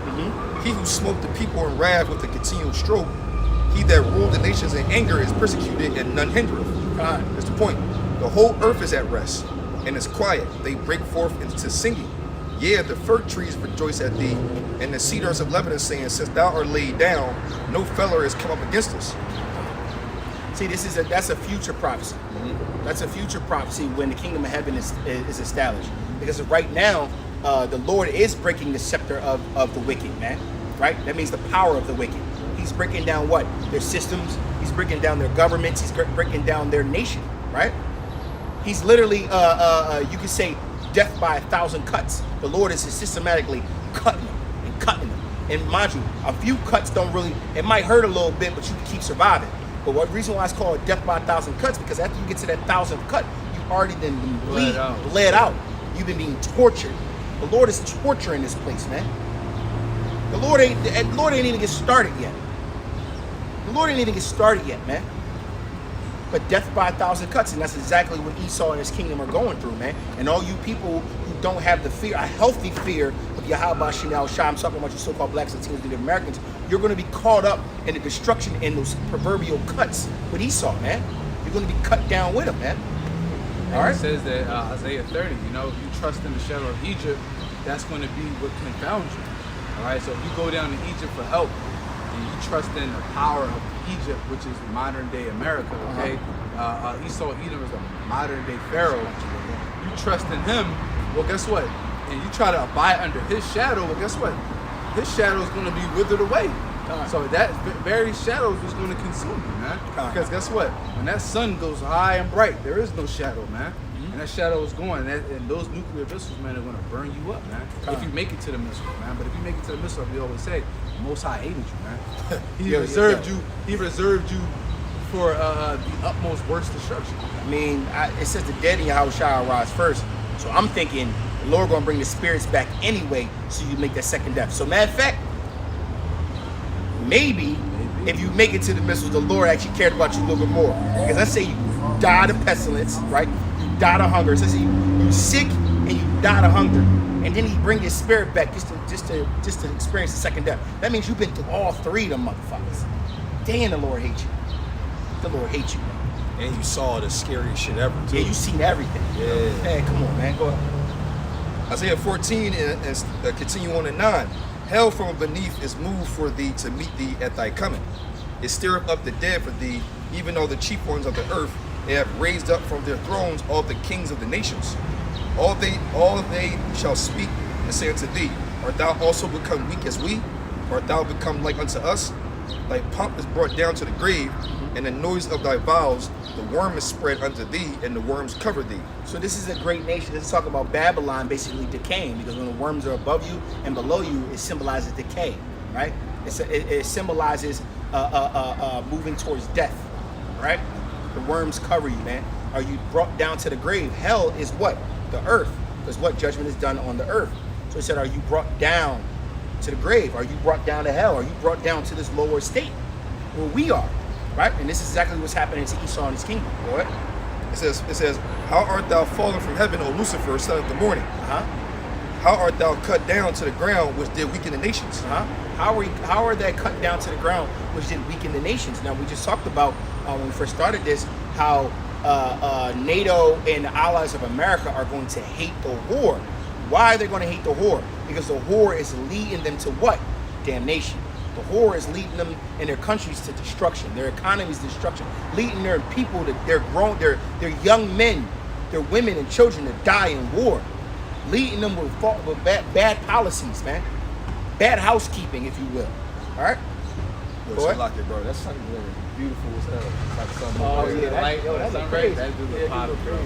He who smote the people in wrath with a continual stroke, he that ruled the nations in anger is persecuted, and none hindereth. That's the point. The whole earth is at rest and is quiet. They break forth into singing. Yeah, the fir trees rejoice at thee, and the cedars of Lebanon, saying, since thou art laid down, no feller is come up against us. See, that's a future prophecy. That's a future prophecy when the kingdom of heaven is established. Because right now, the Lord is breaking the scepter of the wicked, man. Right? That means the power of the wicked. He's breaking down what? Their systems. He's breaking down their governments. He's breaking down their nation. Right? He's literally, you could say, death by 1,000 cuts. The Lord is systematically cutting them and cutting them. And mind you, a few cuts don't really, it might hurt a little bit, but you can keep surviving. But what reason why it's called death by 1,000 cuts? Because after you get to that 1,000th cut, you've already been bled out. You've been being tortured. The Lord is torturing this place, man. The Lord ain't even get started yet. The Lord ain't even get started yet, man. But death by 1,000 cuts, and that's exactly what Esau and his kingdom are going through, man. And all you people who don't have the fear, a healthy fear of Yahweh Shem Shai, I'm talking about you so-called blacks, Latinos, Native Americans, you're going to be caught up in the destruction in those proverbial cuts with Esau, man. You're going to be cut down with him, man. All right. It says that Isaiah 30, if you trust in the shadow of Egypt, that's going to be what confounds you. All right, so if you go down to Egypt for help and you trust in the power of Egypt, which is modern day America, okay? Esau Edom is a modern day Pharaoh. You trust in him, well, guess what? And you try to abide under his shadow, well, guess what? His shadow is going to be withered away. So that very shadow is going to consume you, man. Because guess what? When that sun goes high and bright, there is no shadow, man. And that shadow is going, and those nuclear missiles, man, are going to burn you up, man. If you make it to the missile, man. But if you make it to the missile, we always say, the Most High hated you, man. He reserved you. He reserved you for the utmost worst destruction. I mean, it says the dead in Yahweh shall rise first. So I'm thinking the Lord going to bring the spirits back anyway, so you make that second death. So matter of fact, maybe if you make it to the missiles, the Lord actually cared about you a little bit more. Because let's say you died of pestilence, right? You died of hunger. So let's say you sick and you died of hunger, and then He bring your spirit back just to experience the second death. That means you've been through all three of them motherfuckers. Damn, the Lord hates you. The Lord hates you, man. And you saw the scariest shit ever, too. Yeah, you seen everything. Yeah. Hey, come on, man. Go ahead. Isaiah 14 and continue on in 9. Hell from beneath is moved for thee to meet thee at thy coming. It stirreth up the dead for thee, even all the chief ones of the earth. They have raised up from their thrones all the kings of the nations. All they shall speak and say unto thee, Art thou also become weak as we? Art thou become like unto us? Thy pomp is brought down to the grave, and the noise of thy vows, the worm is spread unto thee, and the worms cover thee. So this is a great nation. Let's talk about Babylon basically decaying, because when the worms are above you and below you, it symbolizes decay, right? It symbolizes moving towards death, right? The worms cover you, man. Are you brought down to the grave? Hell is what? The earth, because what judgment is done on the earth. So he said, are you brought down to the grave? Are you brought down to hell? Are you brought down to this lower state where we are, right? And this is exactly what's happening to Esau and his kingdom. Go ahead. It says, How art thou fallen from heaven, O Lucifer, son of the morning? How art thou cut down to the ground, which did weaken the nations? How are they cut down to the ground, which did weaken the nations? Now, we just talked about when we first started this, how NATO and the allies of America are going to hate the whore. Why are they going to hate the whore? Because the whore is leading them to what? Damnation. The whore is leading them and their countries to destruction, their economies to destruction, leading their people to their young men, their women and children to die in war, leading them with bad policies, man, bad housekeeping, if you will. All right. Go ahead. Like it, bro. That's something really beautiful as hell. It's like something. That's crazy. That dude was hot, bro.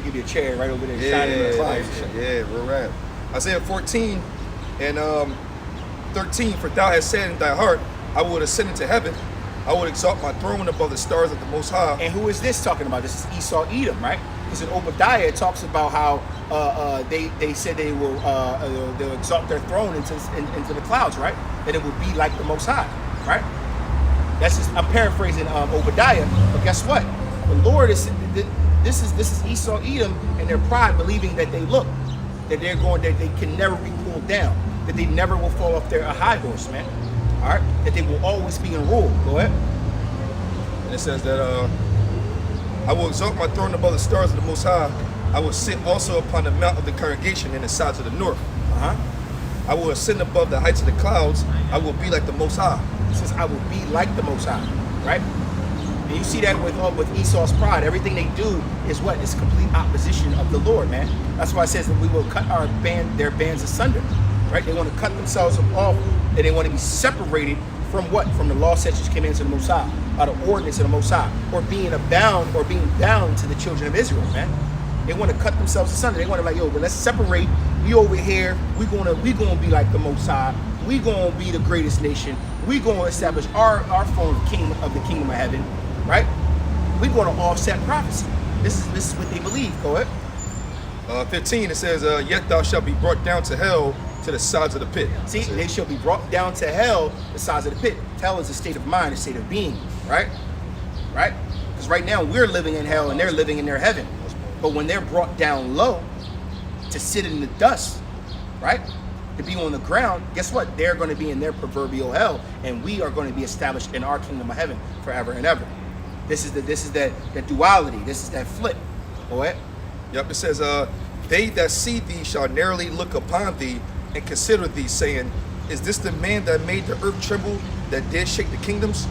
Give you a chair right over there, shining in the clouds. Yeah, real rap. Isaiah 14 and 13, for thou hast said in thy heart, I would ascend into heaven, I would exalt my throne above the stars of the Most High. And who is this talking about? This is Esau Edom, right? Because in Obadiah it talks about how they said they will they'll exalt their throne into the clouds, right? That it would be like the Most High, right? That's just, I'm paraphrasing Obadiah, but guess what? The Lord is this is Esau Edom and their pride, believing that that they can never be pulled down, that they never will fall off their high horse, man. All right, that they will always be in rule. Go ahead. And it says that I will exalt my throne above the stars of the Most High. I will sit also upon the mount of the congregation in the sides of the north. I will ascend above the heights of the clouds. I will be like the Most High. It says I will be like the Most High, right? And you see that with Esau's pride. Everything they do is what? It's complete opposition of the Lord, man. That's why it says that we will cut their bands asunder, right? They want to cut themselves off, and they want to be separated from what? From the law, statutes, commandments of the Most High, or the ordinance of the Most High, or being bound to the children of Israel, man. They want to cut themselves asunder. They want to like, yo, but let's separate. We over here. We gonna be like the Most High. We gonna be the greatest nation. We gonna establish our form of the kingdom of heaven, right? We gonna offset prophecy. This is what they believe. Go ahead. 15, it says, yet thou shalt be brought down to hell, to the sides of the pit. See, they shall be brought down to hell, the sides of the pit. Hell is a state of mind, a state of being, right? Right? Because right now we're living in hell and they're living in their heaven. But when they're brought down low to sit in the dust, right? To be on the ground, guess what? They're going to be in their proverbial hell, and we are going to be established in our kingdom of heaven forever and ever. This is that duality. This is that flip. Go ahead. Yep, it says, they that see thee shall narrowly look upon thee and consider thee, saying, is this the man that made the earth tremble, that did shake the kingdoms,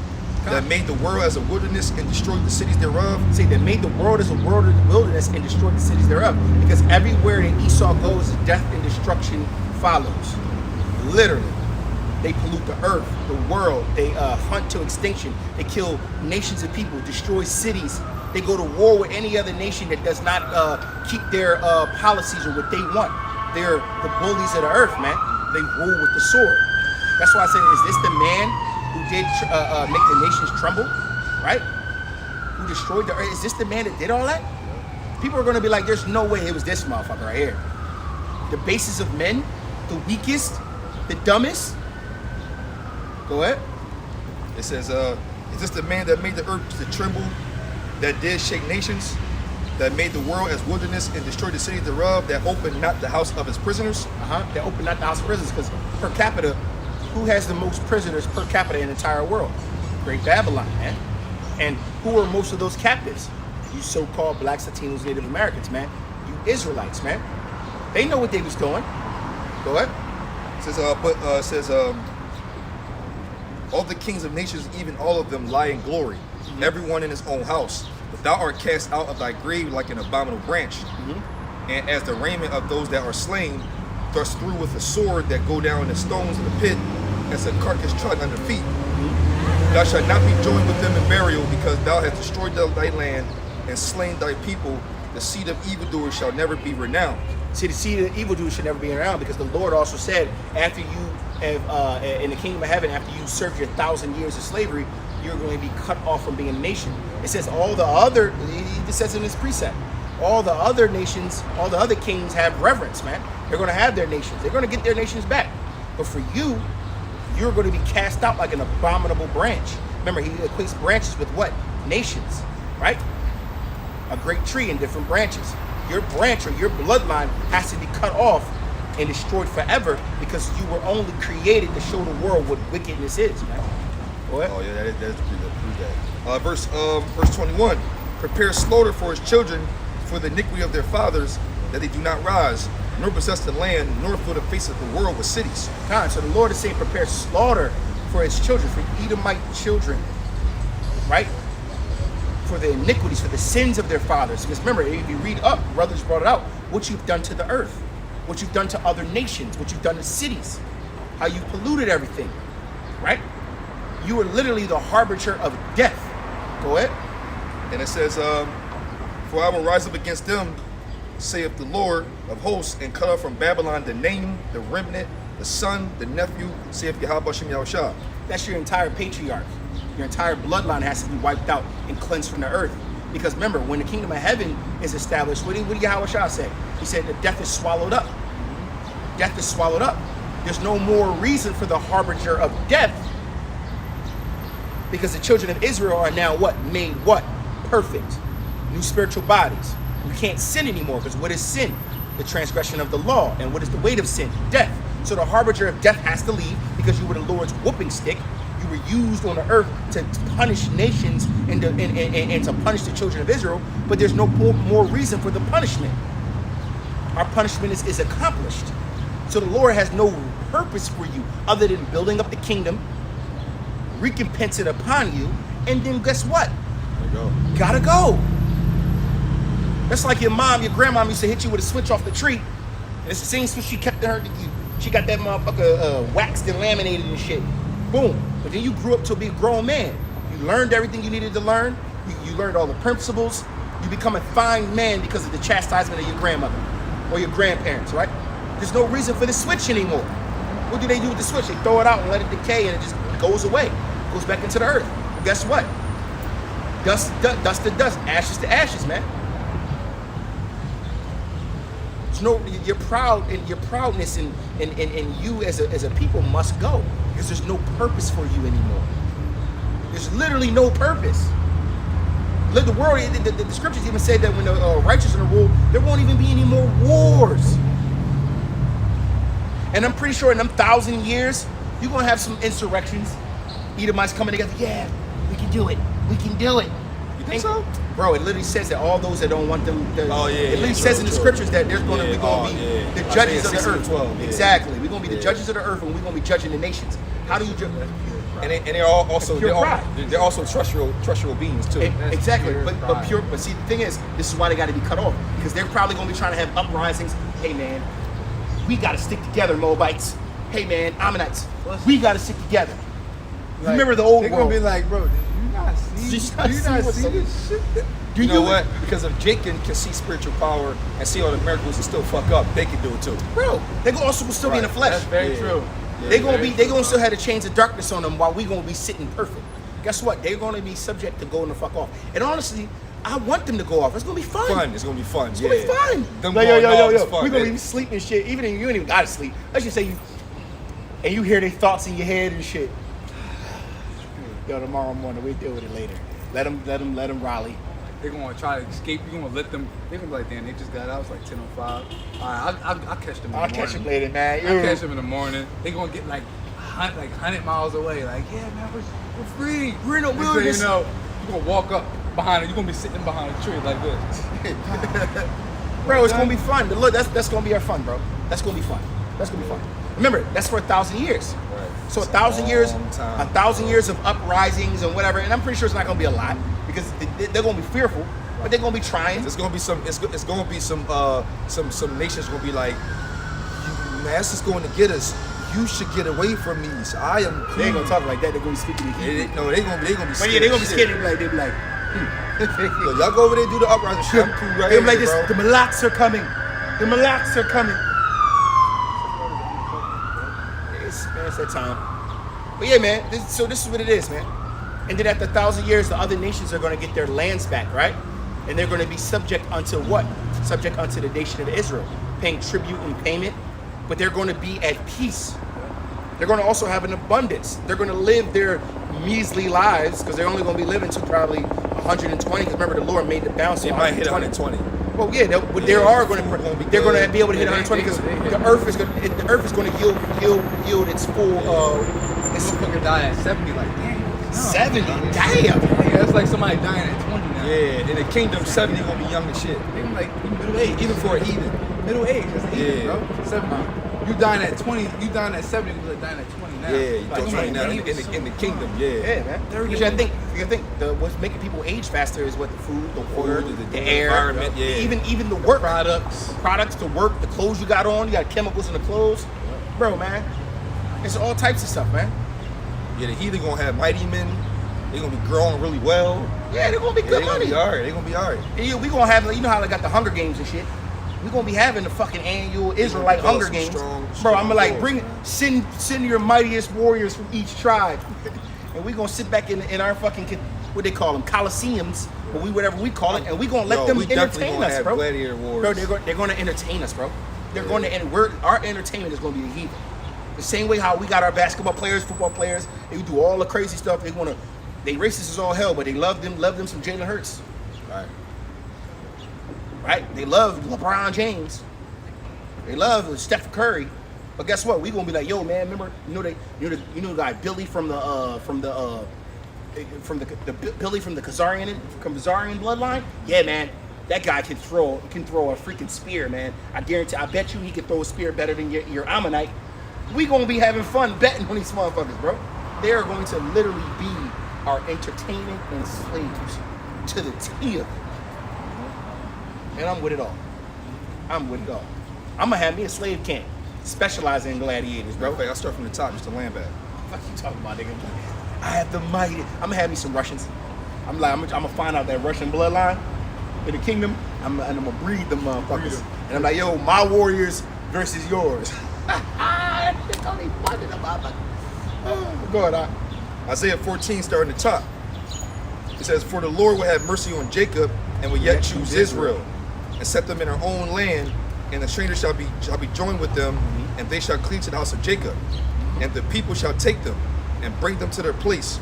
that made the world as a wilderness and destroyed the cities thereof? See, that made the world as a wilderness and destroyed the cities thereof. Because everywhere that Esau goes, death and destruction follows. Literally. They pollute the earth, the world. They hunt to extinction. They kill nations of people, destroy cities. They go to war with any other nation that does not keep their policies or what they want. They're the bullies of the earth, man. They rule with the sword. That's why I say, is this the man who did make the nations tremble, right? Who destroyed the earth? Is this the man that did all that? People are going to be like, there's no way it was this motherfucker right here. The basis of men, the weakest, the dumbest. Go ahead. It says, is this the man that made the earth to tremble, that did shake nations, that made the world as wilderness and destroyed the cities thereof, that opened not the house of his prisoners? They opened not the house of prisoners, because per capita, who has the most prisoners per capita in the entire world? Great Babylon, man. And who are most of those captives? You so-called blacks, Latinos, Native Americans, man. You Israelites, man. They know what they was doing. Go ahead. It says, all the kings of nations, even all of them, lie in glory, everyone in his own house. But thou art cast out of thy grave like an abominable branch, and as the raiment of those that are slain, thrust through with a sword that go down in the stones of the pit, as a carcass trodden under feet. Thou shalt not be joined with them in burial, because thou hast destroyed thy land and slain thy people. The seed of evildoers shall never be renowned. See, the seed of evildoers should never be around, because the Lord also said, after you have, in the kingdom of heaven, after you served your 1,000 years of slavery, you're going to be cut off from being a nation. It says all the other, it says in this precept, all the other nations, all the other kings have reverence, man. They're going to have their nations. They're going to get their nations back. But for you, you're going to be cast out like an abominable branch. Remember, he equates branches with what? Nations, right? A great tree in different branches. Your branch or your bloodline has to be cut off and destroyed forever, because you were only created to show the world what wickedness is, man. Go ahead. Oh yeah, that's pretty good. Prove that. Verse 21. Prepare slaughter for his children for the iniquity of their fathers, that they do not rise, nor possess the land, nor fill the face of the world with cities. So the Lord is saying, prepare slaughter for his children, for Edomite children, right? For the iniquities, for the sins of their fathers. Because remember, if you read up, brothers brought it out, what you've done to the earth, what you've done to other nations, what you've done to cities, how you polluted everything, right? You are literally the harbinger of death. Go ahead. And it says, for I will rise up against them, saith the Lord of hosts, and cut off from Babylon the name, the remnant, the son, the nephew, saith Yahweh Shem Yahushua. That's your entire patriarch. Your entire bloodline has to be wiped out and cleansed from the earth. Because remember, when the kingdom of heaven is established, what did Yahushua say? He said that death is swallowed up. Death is swallowed up. There's no more reason for the harbinger of death, because the children of Israel are now what? Made what? Perfect. New spiritual bodies. We can't sin anymore, because what is sin? The transgression of the law. And what is the weight of sin? Death. So the harbinger of death has to leave, because you were the Lord's whooping stick. You were used on the earth to punish nations and to punish the children of Israel, but there's no more reason for the punishment. Our punishment is accomplished. So the Lord has no purpose for you other than building up the kingdom, recompense it upon you, and then guess what? Gotta go. That's like your grandmom used to hit you with a switch off the tree. And it's the same switch she kept in her. She got that motherfucker waxed and laminated and shit. Boom. But then you grew up to be a grown man. You learned everything you needed to learn. You learned all the principles. You become a fine man because of the chastisement of your grandmother or your grandparents, right? There's no reason for the switch anymore. What do they do with the switch? They throw it out and let it decay and it just goes away. Goes back into the earth. Well, guess what? Dust to dust, ashes to ashes, man. There's no, your proudness and you as a people must go because there's no purpose for you anymore. There's literally no purpose. The world, the scriptures even say that when the righteous are in the rule, there won't even be any more wars. And I'm pretty sure in them 1,000 years, you're gonna have some insurrections. Edomites coming together. Yeah, we can do it. We can do it. You think so? Bro, it literally says that all those that don't want them. It literally true, says in the true. scriptures that we're gonna be the judges of the Isaiah earth. 16:12, yeah. Exactly. We're gonna be the judges of the earth, and we're gonna be judging the nations. How do you judge? And they're all also Pure pride. they're also terrestrial beings too. Exactly, pure but pride. pure. But see, the thing is, this is why they got to be cut off because they're probably gonna be trying to have uprisings. Hey man, we got to stick together, Moabites. Hey man, Ammonites, we got to stick together. Like, Remember the old they're world. gonna be like, bro, did you not see? Did you not Do you see not what's see up? this shit? Do You know what? Because if Jake can see spiritual power and see all the miracles and still fuck up, they can do it too. Bro, they gonna also still be in the flesh. That's very Yeah. true. They gonna still have the chains of darkness on them while we gonna be sitting perfect. Guess what? They're gonna be subject to going the fuck off. And honestly, I want them to go off. It's gonna be fun. It's gonna be fun. It's gonna be fun. Them Like, going off is fun. We're gonna man. be sleeping and shit. Even if you ain't even gotta sleep. Let's just say you and you hear their thoughts in your head and shit. Yo, tomorrow morning we deal with it later. Let them rally. They're gonna try to escape. You're gonna let them. They're gonna be like, damn, they just got out. It's like 10:05. All right, I'll catch them. In the I'll morning. catch them later, man. I'll catch them in the morning. They gonna get like 100 miles away. Like, yeah, man, we're free. We're in the Next thing wilderness. You know, you're gonna walk up behind it. You're gonna be sitting behind a tree like this. Bro, it's gonna be fun. But look, that's gonna be our fun, bro. That's gonna be fun. That's gonna be fun. Remember, that's for 1,000 years. Right. So It's a 1,000 years, long time. 1,000 years of uprisings and whatever. And I'm pretty sure it's not gonna be a lot because they're gonna be fearful, but they're gonna be trying. There's gonna be some. It's gonna be some nations gonna be like, master's going to get us. You should get away from me. So I am. They ain't gonna talk like that. They're gonna be speaking in Hebrew. No, they gonna be. But Scared yeah, they're gonna be as scared. shit. They be like, Look, y'all go over there and do the uprising shit. I'm cool right they're here, like this. bro. The Malaks are coming. The Malaks are coming. It's that time. But yeah, man. This is what it is, man. And then after 1,000 years, the other nations are gonna get their lands back, right? And they're gonna be subject unto what? Subject unto the nation of Israel, paying tribute and payment. But they're gonna be at peace. They're going to also have an abundance. They're going to live their measly lives because they're only going to be living to probably 120. Because remember, the Lord made the bounce. It on might hit 120. 120. Well, yeah, but they are going to. They're going to be able to hit 120 because the earth is going to yield its full. This motherfucker die at 70. Like, damn. 70. Damn. Yeah, that's like somebody dying at 20 now. Yeah, in the kingdom, 70 gonna be young as shit. They like middle age. Even for a heathen. Middle age. That's heathen, Yeah. bro. 70. You dying at 20. You dying at 70. You like dying at 20 now. Yeah, you Like, don't I'm right now like, in the kingdom. Yeah. Yeah, man. Because I think what's making people age faster is what the food, the water, Food, the the air, environment, yeah. even the work products, the work, the clothes you got on. You got chemicals in the clothes, bro, man. It's all types of stuff, man. Yeah, the heathen gonna have mighty men. They're gonna be growing really well. Yeah, they're gonna be Yeah, good they're gonna money. be alright. They're gonna be alright. And we gonna have, you know how they got the Hunger Games and shit. We gonna be having the fucking annual Israelite develop Hunger some Games, strong bro. I'm gonna like wars, send your mightiest warriors from each tribe, and we gonna sit back in our fucking what they call them coliseums, or whatever we call it, and we gonna let them we definitely entertain gonna us, have bro. gladiator wars. Bro, they're gonna entertain us, bro. They're going to our entertainment is gonna be the heathen. The same way how we got our basketball players, football players, they do all the crazy stuff. They racist as all hell, but they love them some Jalen Hurts. Right. Right? They love LeBron James. They love Steph Curry. But guess what? We gonna be like, yo, man, remember, you know the guy Billy from the Billy from the Khazarian bloodline? Yeah, man. That guy can throw a freaking spear, man. I bet you he can throw a spear better than your Ammonite. We gonna be having fun betting on these motherfuckers, bro. They are going to literally be our entertainment and slaves. to the T of it. And I'm with it all. I'm with it all. I'm gonna have me a slave camp specializing in gladiators, bro. Bro, I'll start from the top, just to land back. What you talking about, nigga? I have the mighty. I'm gonna have me some Russians. I'm gonna find out that Russian bloodline in the kingdom. I'm gonna breed them motherfuckers. And I'm like, yo, my warriors versus yours. That shit only funded the motherfucker. Oh, go ahead, Isaiah 14, starting at the top. It says, "For the Lord will have mercy on Jacob, and will yet choose Israel, and set them in their own land, and the stranger shall be joined with them, and they shall cleave to the house of Jacob, and the people shall take them, and bring them to their place,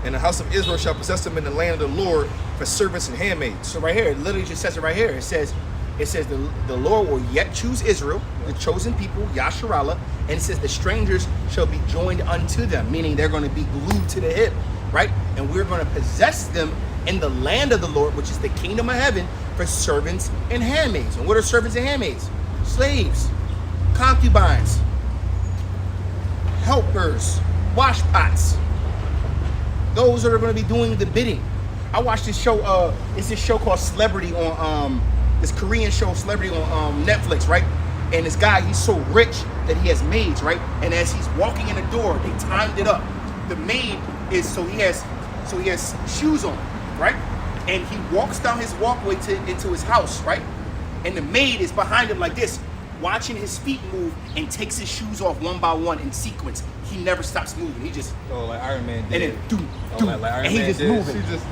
and the house of Israel shall possess them in the land of the Lord for servants and handmaids." So right here, it literally just says it right here. It says the Lord will yet choose Israel, the chosen people, Yasharallah, and it says the strangers shall be joined unto them, meaning they're going to be glued to the hip, right? And we're going to possess them in the land of the Lord, which is the kingdom of heaven, for servants and handmaids. And what are servants and handmaids? Slaves, concubines, helpers, washpots. Those that are going to be doing the bidding. I watched this show. It's this show called Celebrity on this Korean show Celebrity on Netflix, right? And this guy, he's so rich that he has maids, right? And as he's walking in the door, they timed it up. The maid is he has shoes on, right? And he walks down his walkway into his house, right? And the maid is behind him like this, watching his feet move, and takes his shoes off one by one in sequence. He never stops moving. He just Like Iron Man and then doom, like Iron and he Man just did. moving. She just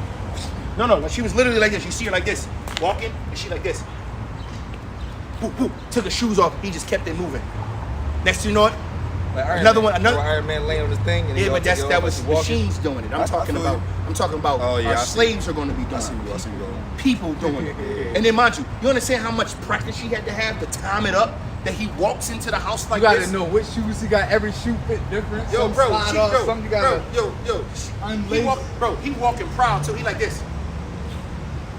No, like she was literally like this. You see her like this, walking, and she like this. Boop, boop, took her shoes off. He just kept it moving. Next thing you know what? Like Iron Man laying on his thing. And Yeah, but that was machines doing it. I'm talking about Oh, yeah, I our see. slaves are going to be doing I see you it. going. People doing it. And then mind you understand how much practice she had to have to time it up that he walks into the house like you gotta this? know which shoes he got. Every shoe fit different. Yo, Some bro, slide off, some you gotta bro, he walking proud too. He like this,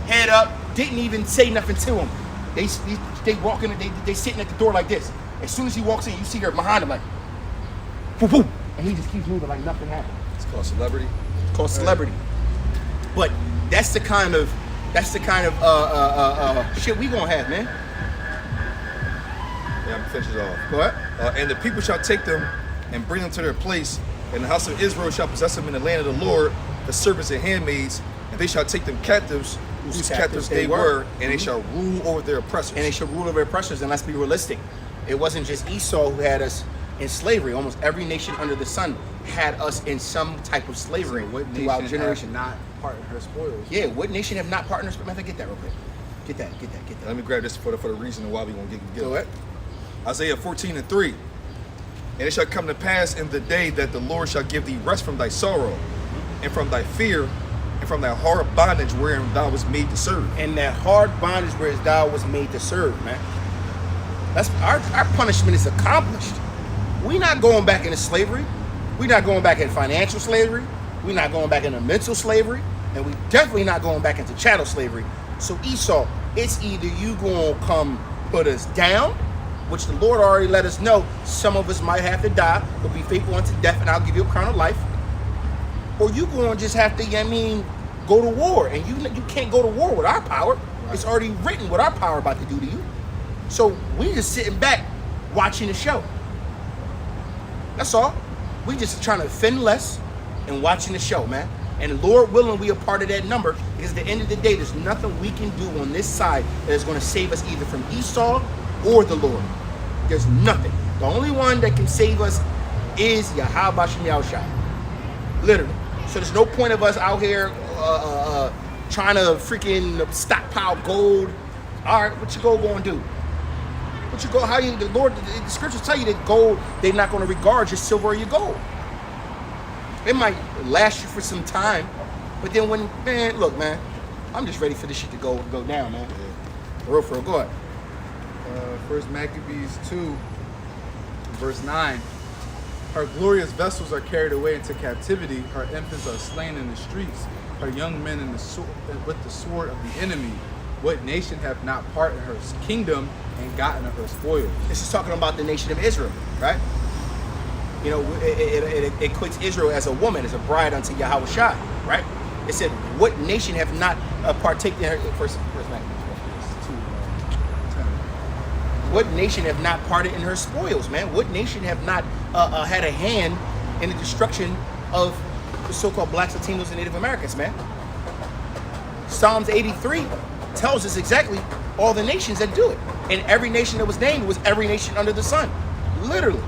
head up, didn't even say nothing to him. They walking, they sitting at the door like this. As soon as he walks in, you see her behind him like, whoop, whoop, and he just keeps moving like nothing happened. It's called Celebrity. It's called Celebrity. But that's the kind of shit we gonna have, man. Yeah, I'm gonna finish it off. Go ahead. And the people shall take them and bring them to their place, and the house of Israel shall possess them in the land of the Lord, the servants and handmaids, and they shall take them captives, whose captives they were, and they shall rule over their oppressors. And they should rule over oppressors. And let's be realistic. It wasn't just Esau who had us in slavery. Almost every nation under the sun had us in some type of slavery What throughout nation generation. have not part in her spoils? Yeah, what nation have not partners? But get that real quick. Get that. Let me grab this for the reason why we gonna get Go ahead. Isaiah 14:3. And it shall come to pass in the day that the Lord shall give thee rest from thy sorrow, and from thy fear, and from thy hard bondage wherein thou was made to serve. And that hard bondage where thou was made to serve, man. That's our punishment is accomplished. We not going back into slavery. We not going back into financial slavery. We not going back into mental slavery. And we definitely not going back into chattel slavery. So Esau, it's either you gonna come put us down, which the Lord already let us know some of us might have to die, but be faithful unto death, and I'll give you a crown of life. Or you gonna just have to, go to war, and you can't go to war with our power. Right. It's already written what our power about to do to you. So we just sitting back watching the show. That's all. We just trying to offend less and watching the show, man. And Lord willing, we are part of that number, because at the end of the day, there's nothing we can do on this side that is going to save us either from Esau or the Lord. There's nothing. The only one that can save us is Yahweh Shem Yahushua. Literally. So there's no point of us out here trying to freaking stockpile gold. All right, what you gold going to do? The scriptures tell you that gold, they're not going to regard your silver or your gold. It might last you for some time, but then look, man, I'm just ready for this shit to go down, man. For real, go ahead. First Maccabees 2, verse 9. Her glorious vessels are carried away into captivity. Her infants are slain in the streets. Her young men with the sword of the enemy. What nation hath not part in her kingdom and gotten of her spoils? This is talking about the nation of Israel, right? It equates Israel as a woman, as a bride unto Yahushua, right? It said, "What nation have not partaken in her first What nation have not parted in her spoils, man? What nation have not had a hand in the destruction of the so-called blacks, Latinos, and Native Americans, man?" Psalms 83 tells us exactly all the nations that do it. And every nation that was named was every nation under the sun. Literally.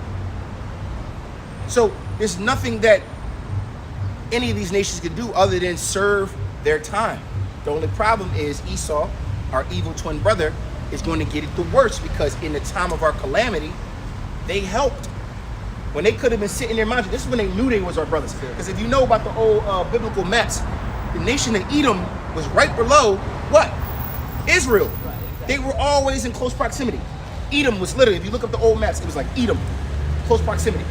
So there's nothing that any of these nations could do other than serve their time. The only problem is Esau, our evil twin brother, is going to get it the worst, because in the time of our calamity, they helped. When they could have been sitting there, mind you, this is when they knew they was our brothers. Because if you know about the old biblical maps, the nation of Edom was right below what? Israel. They were always in close proximity. Edom was literally, if you look up the old maps, it was like Edom, close proximity.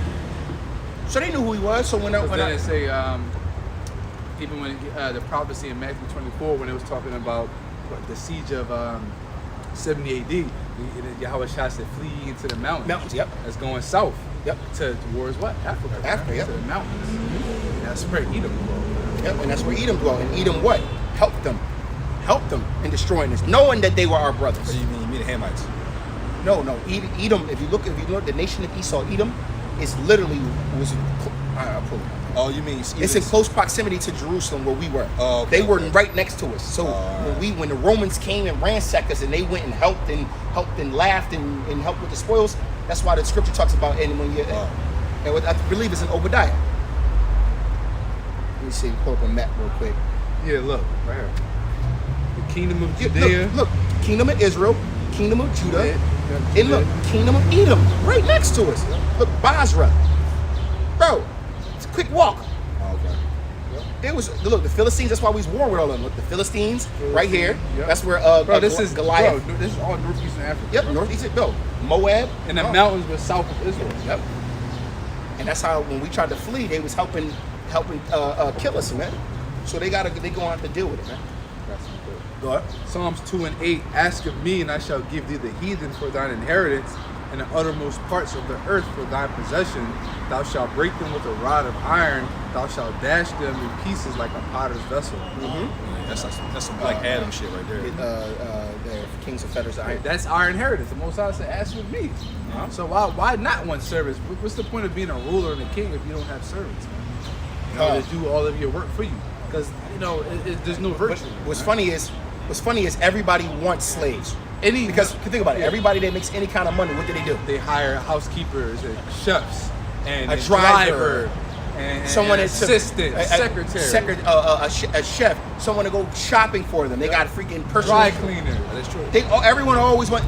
So they knew who he was. So when they say, even when the prophecy in Matthew 24, when it was talking about the siege of 70 AD, Yahweh Shah said, "Flee into the mountains." Mountains, yep. That's going south. Yep. Towards what? Africa. Africa, yep. To the mountains. And that's where Edom dwelled. Yep, and that's where Edom dwelled. And Edom what? Helped them in destroying this, knowing that they were our brothers. What do you mean? You mean the Hamites? No. Edom. If you look, the nation of Esau, Edom, is literally was. I'll pull it up. Oh, you mean It's in close proximity to Jerusalem where we were. Oh, okay, they were okay. right next to us. So when the Romans came and ransacked us, and they went and helped and laughed and helped with the spoils, that's why the scripture talks about. And when you and what I believe is in Obadiah. Let me see. Pull up a map real quick. Yeah, look right here. The kingdom of Yeah, Judea. look, kingdom of Israel, kingdom of Judah, Yeah, and look, kingdom of Edom, right next to us. Look, Basra, bro, it's a quick walk. Oh, okay. It was look, the Philistines. That's why we was war with all of them. Look, the Philistines, right here. Yep. That's where Bro, this is Goliath. Bro, this is all northeastern Africa. Yep, bro. northeast. No, Moab, And the Oh. mountains were south of Israel. Yep. And that's how when we tried to flee, they was helping kill us, man. So they going to have to deal with it, man. Go ahead. Psalms 2 and 8, "Ask of me, and I shall give thee the heathen for thine inheritance, and the uttermost parts of the earth for thy possession. Thou shalt break them with a rod of iron, thou shalt dash them in pieces like a potter's vessel." That's some Black Adam shit right there. The Kings of Feathers, Iron. That's our inheritance. The Most High said, "Ask of me." So why not want servants? What's the point of being a ruler and a king if you don't have servants, man? You know, to do all of your work for you? Because there's no virtue. What's funny is everybody wants slaves. Because think about it, everybody that makes any kind of money, what do? They hire housekeepers and chefs and A driver, and someone an that's assistant, secretary, a chef, someone to go shopping for them. They got a freaking personal dry cleaner. That's true. Everyone always want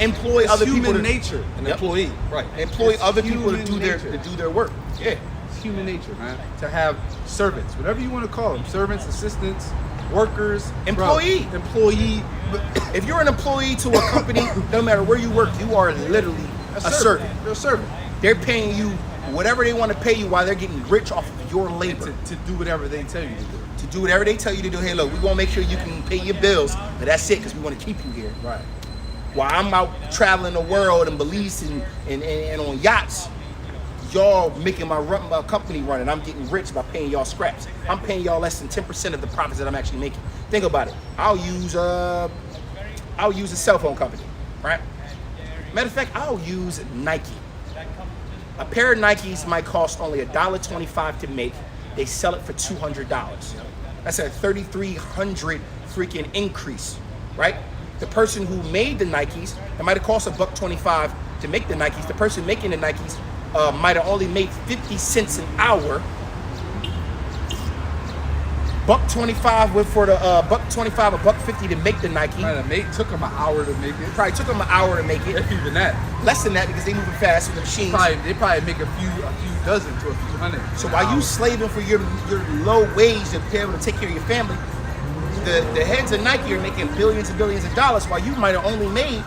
employ It's other human people. nature. An Yep. employee, right? Employ It's other people to human do their work. Yeah. It's human nature, man. To have servants, whatever you want to call them, servants, assistants, workers, Employee. bro, employee. If you're an employee to a company, no matter where you work, you are literally a servant. They're a servant. They're paying you whatever they want to pay you while they're getting rich off of your labor. To do whatever they tell you to do. To do whatever they tell you to do. Hey, look, we're going to make sure you can pay your bills, but that's it because we want to keep you here. Right. While I'm out traveling the world in Belize and on yachts, y'all making my company run, and I'm getting rich by paying y'all scraps. I'm paying y'all less than 10% of the profits that I'm actually making. Think about it. I'll use a cell phone company, right? Matter of fact, I'll use Nike. A pair of Nikes might cost only $1.25 to make. They sell it for $200. That's a 3,300 freaking increase, right? The person who made the Nikes, it might have cost $1.25 to make the Nikes. The person making the Nikes might have only made 50 cents an hour. $1.25 went for the $1.25, $1.50 to make the Nike. Man, the mate took them an hour to make it. Probably took them an hour to make it. If even that. Less than that because they moving fast with the machines. They probably make a few dozen to a few hundred. So an while hour. you slaving for your low wage to be able to take care of your family, the heads of Nike are making billions and billions of dollars while you might have only made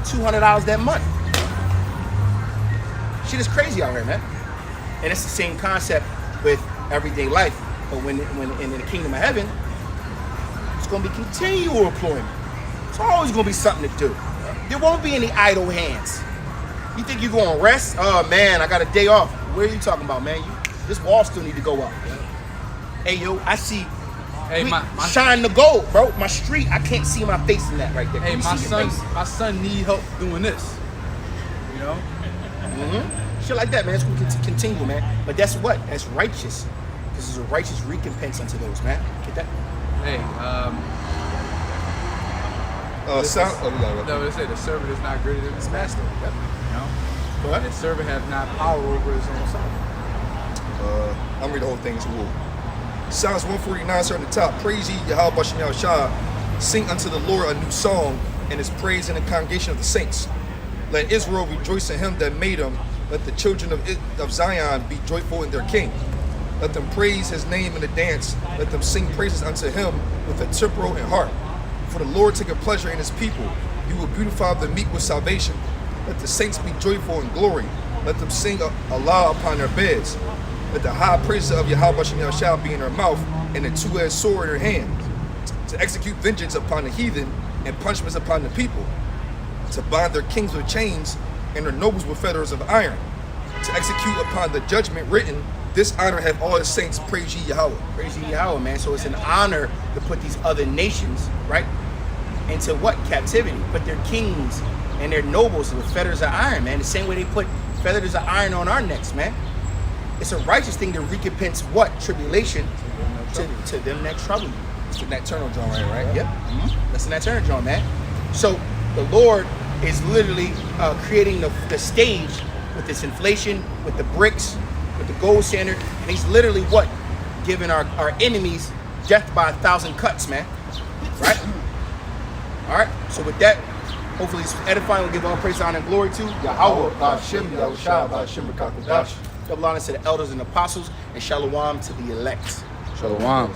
$200 that month. Shit is crazy out here, man. And it's the same concept with everyday life. But when in the kingdom of heaven, it's going to be continual employment. It's always going to be something to do. There won't be any idle hands. You think you're going to rest? Oh, man, I got a day off. Where are you talking about, man? This wall still need to go up. Hey, yo, I see Hey, my shine the gold, bro. My street, I can't see my face in that right there. hey, Can you my see your son, face? my son need help doing this. You know? Shit like that, man. It's going to continue, man. But that's what? That's righteous. This is a righteous recompense unto those, man. Get that? Hey, Sound. no, they say the servant is not greater than his master. Yep. You know? Go ahead. And the servant has not power over his own son. I'm reading the whole thing as a rule. Psalms 149 starting at the top. Praise ye Yahweh Bashem Yahushua. Sing unto the Lord a new song, and his praise in the congregation of the saints. Let Israel rejoice in him that made him. Let the children of Zion be joyful in their king. Let them praise his name in the dance. Let them sing praises unto him with a timbrel and harp. For the Lord taketh pleasure in his people. He will beautify the meek with salvation. Let the saints be joyful in glory. Let them sing aloud upon their beds. Let the high praises of Yahweh Bashem Yahushua be in their mouth, and a two-edged sword in their hand, to execute vengeance upon the heathen and punishments upon the people, to bind their kings with chains and their nobles with fetters of iron, to execute upon the judgment written, this honor have all his saints, praise ye Yahweh. Praise ye Yahweh, man. So it's an honor to put these other nations, right, into what? Captivity. Put their kings and their nobles with fetters of iron, man. The same way they put fetters of iron on our necks, man. It's a righteous thing to recompense what? Tribulation to them that trouble you. It's the nocturnal John right here, right? Yep. That's an eternal John, man. So the Lord is literally creating the stage with this inflation, with the bricks, with the gold standard, and he's literally what? Giving our enemies death by 1,000 cuts, man. Right? All right. So with that, hopefully it's edifying. We'll give all praise, honor, and glory to Yahweh, Ba'ashem, Yahushua, Ba'ashem, Rakakadash. Double honor to the elders and apostles, and shalom to the elect. Shalom.